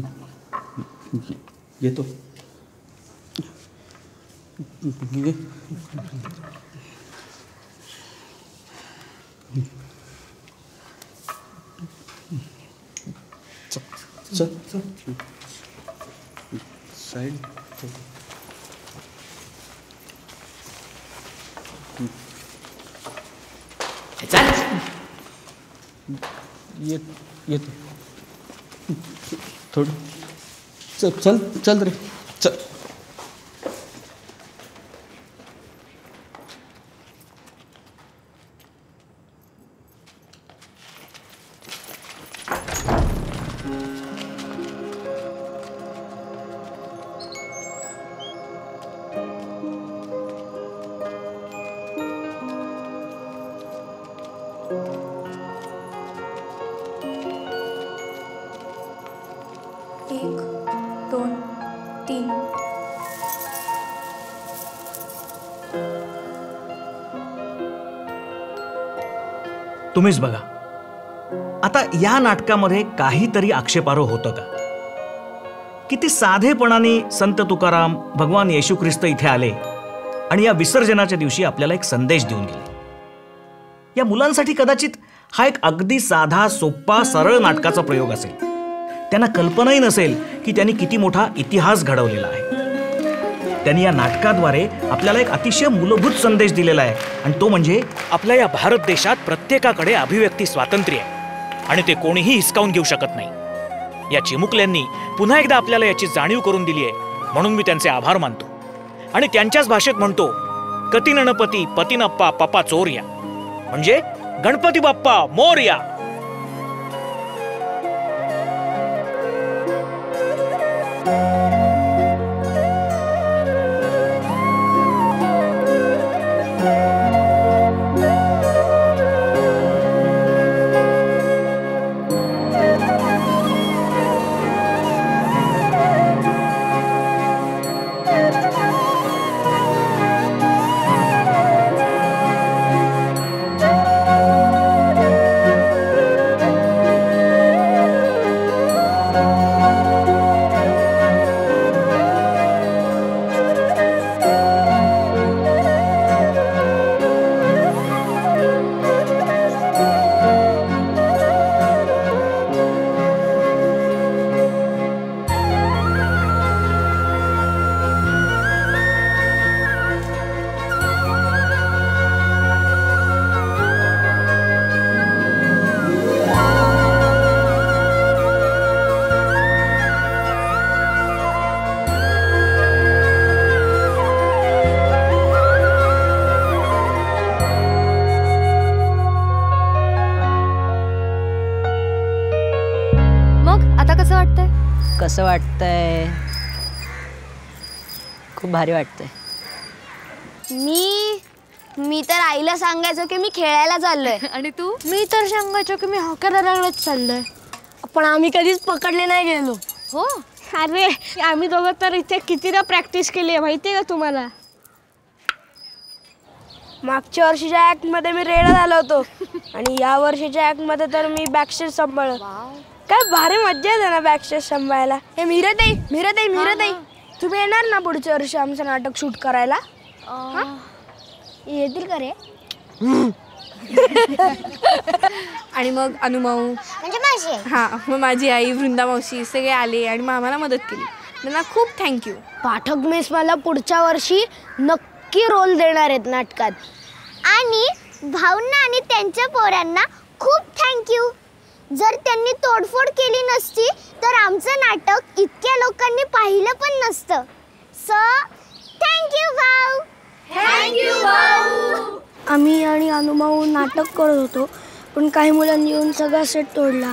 Speaker 2: येतो. चल चल साईड. येतो थोडं. चल चल चल रे चल.
Speaker 16: तुम्हीच बघा, आता या नाटकामध्ये काहीतरी आक्षेपार्ह होतं का? किती साधेपणाने संत तुकाराम, भगवान येशू ख्रिस्त इथे आले आणि या विसर्जनाच्या दिवशी आपल्याला एक संदेश देऊन गेले. या मुलांसाठी कदाचित हा एक अगदी साधा, सोप्पा, सरळ नाटकाचा प्रयोग असेल. त्यांना कल्पनाही नसेल की त्यांनी किती मोठा इतिहास घडवलेला आहे. त्यांनी या नाटकाद्वारे आपल्याला एक अतिशय मूलभूत संदेश दिलेला आहे, आणि तो म्हणजे आपल्या या भारत देशात प्रत्येकाकडे अभिव्यक्ती स्वातंत्र्य आहे आणि ते कोणीही हिसकावून घेऊ शकत नाही. या चिमुकल्यांनी पुन्हा एकदा आपल्याला याची जाणीव करून दिली आहे, म्हणून मी त्यांचे आभार मानतो. आणि त्यांच्याच भाषेत म्हणतो, कती नणपती पतीनप्पा पप्पा चोरया, म्हणजे गणपती बाप्पा मोरया.
Speaker 20: कसं वाटतंय? खूप भारी वाटतंय.
Speaker 5: मी मी तर आईला सांगायचो की मी खेळायला चाललोय.
Speaker 9: आणि तू?
Speaker 5: मी तर सांगायचो की मी हॉकी रंगलाच चाललोय. पण आम्ही कधीच पकडले नाही गेलो.
Speaker 9: हो.
Speaker 5: अरे आम्ही दोघं तर इथे कितीदा प्रॅक्टिस केली आहे माहितीये का तुम्हाला? मागच्या वर्षीच्या ऍक्ट मध्ये मी रेडा झालो होतो आणि या वर्षीच्या ऍक्ट मध्ये तर मी बॅकस्टेज सांभाळलं. काय भारी मज्जा येते ना बॅकस्टेज सांभाळायला. हे मीराताई तुम्ही येणार ना पुढच्या वर्षी आमचं नाटक शूट करायला? येतील का रे?
Speaker 9: आणि मग अनुमाऊ
Speaker 8: म्हणजे माझी
Speaker 9: हा मग माझी आई वृंदा मावशी सगळे आले आणि मग आम्हाला मदत केली. त्यांना खूप थँक्यू.
Speaker 5: पाठक मिस मला पुढच्या वर्षी नक्की रोल देणार आहेत नाटकात.
Speaker 8: आणि भाऊंना आणि त्यांच्या पोरांना खूप थँक्यू. जर त्यांनी तोडफोड केली नसती तर आमचं नाटक इतक्या लोकांनी पाहिलं पण नसतं. सो थँक्यू भाऊ.
Speaker 5: थँक्यू भाऊ. आम्ही आणि अनुमाऊ नाटक करत होतो पण काही मुलांनी येऊन सगळा सेट तोडला.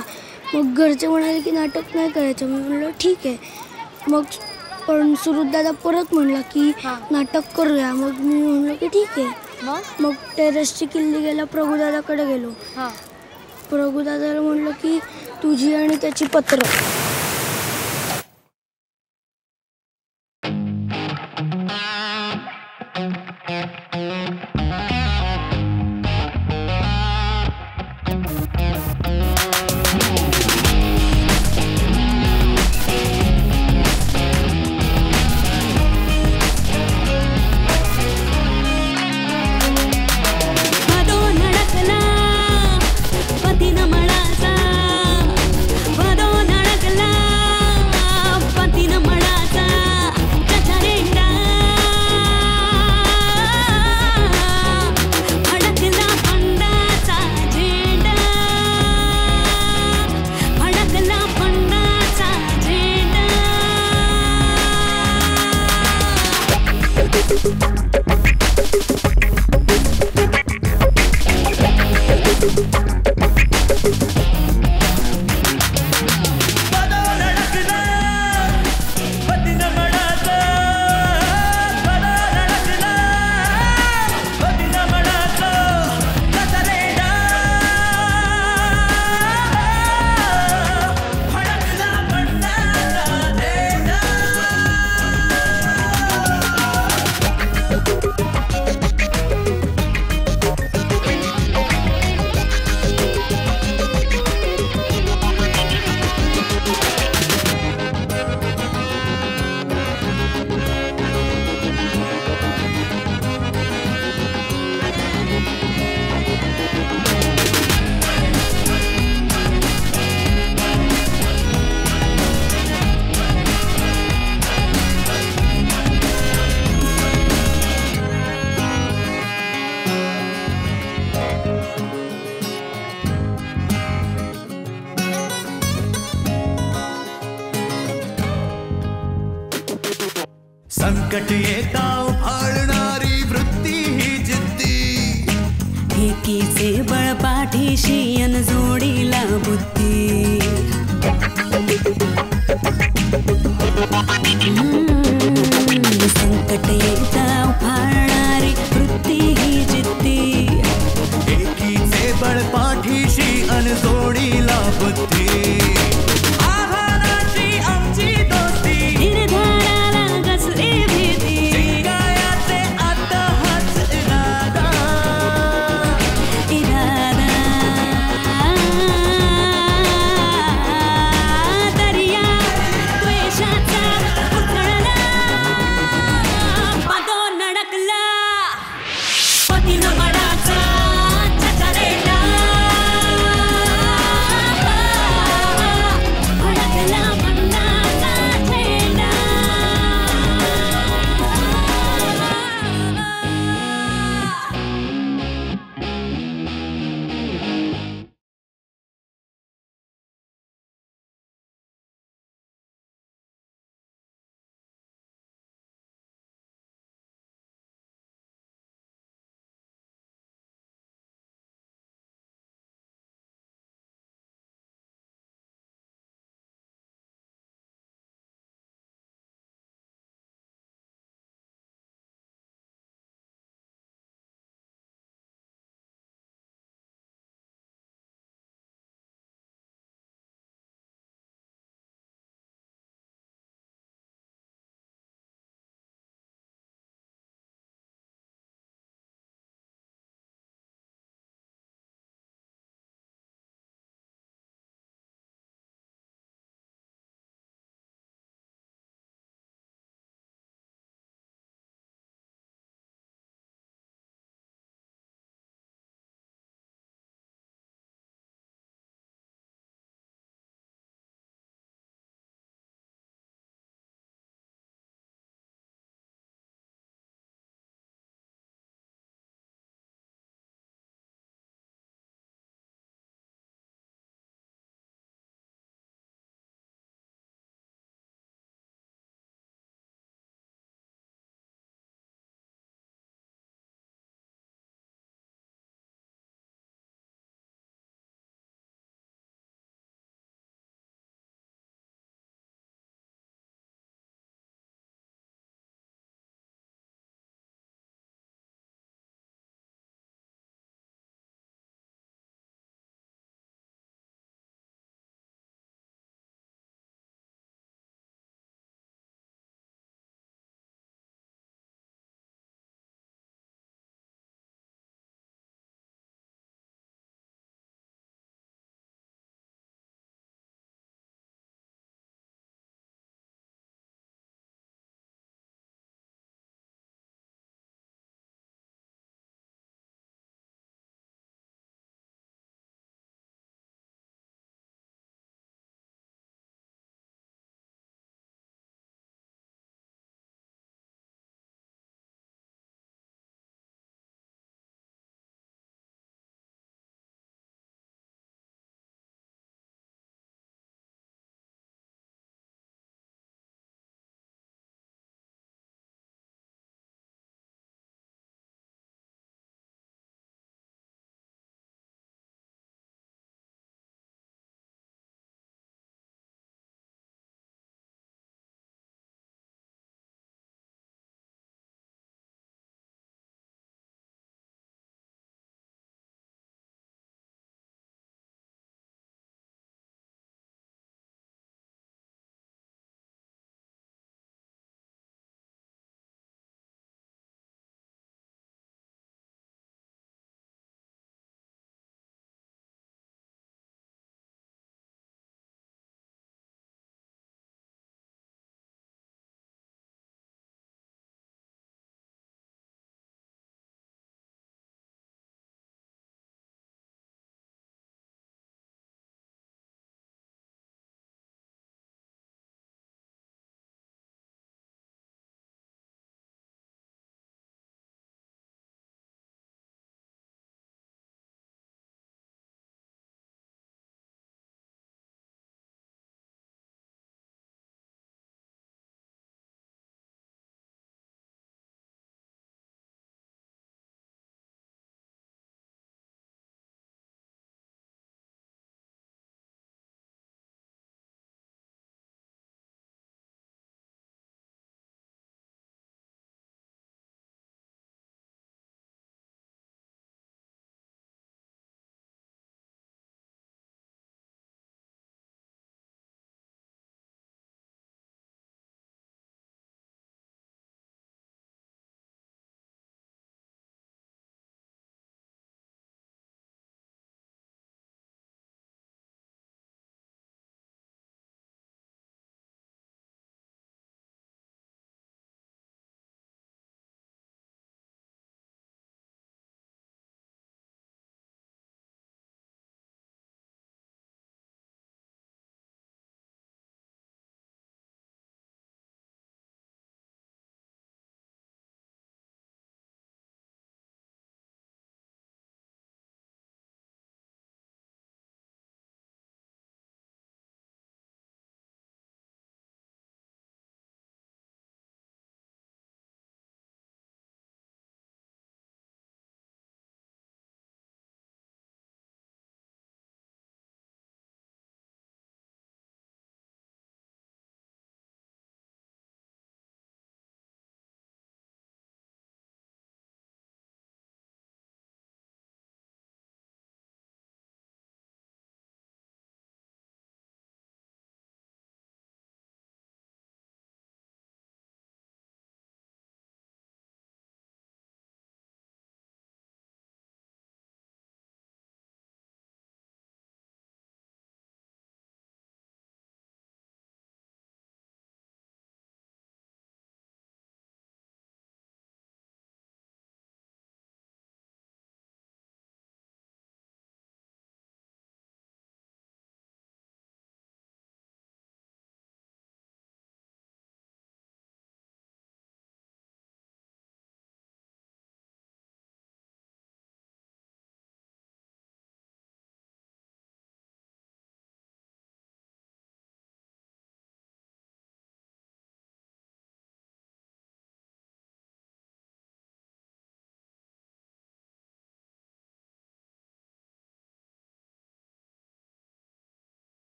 Speaker 5: मग घरचे म्हणाले की नाटक नाही करायचं. मी म्हणलं ठीक आहे. मग पण सुरुदादा परत म्हणला की नाटक करूया. मग मी म्हणलं की ठीक आहे. मग टेरेसची किल्ली गेला प्रभुदादाकडे गेलो. प्रभुदादाला म्हणलं की तुझी आणि त्याची पत्र.
Speaker 21: संकट येता उफाळणारी वृत्ती ही जिद्दी
Speaker 6: एकीचे बळ पाठीशी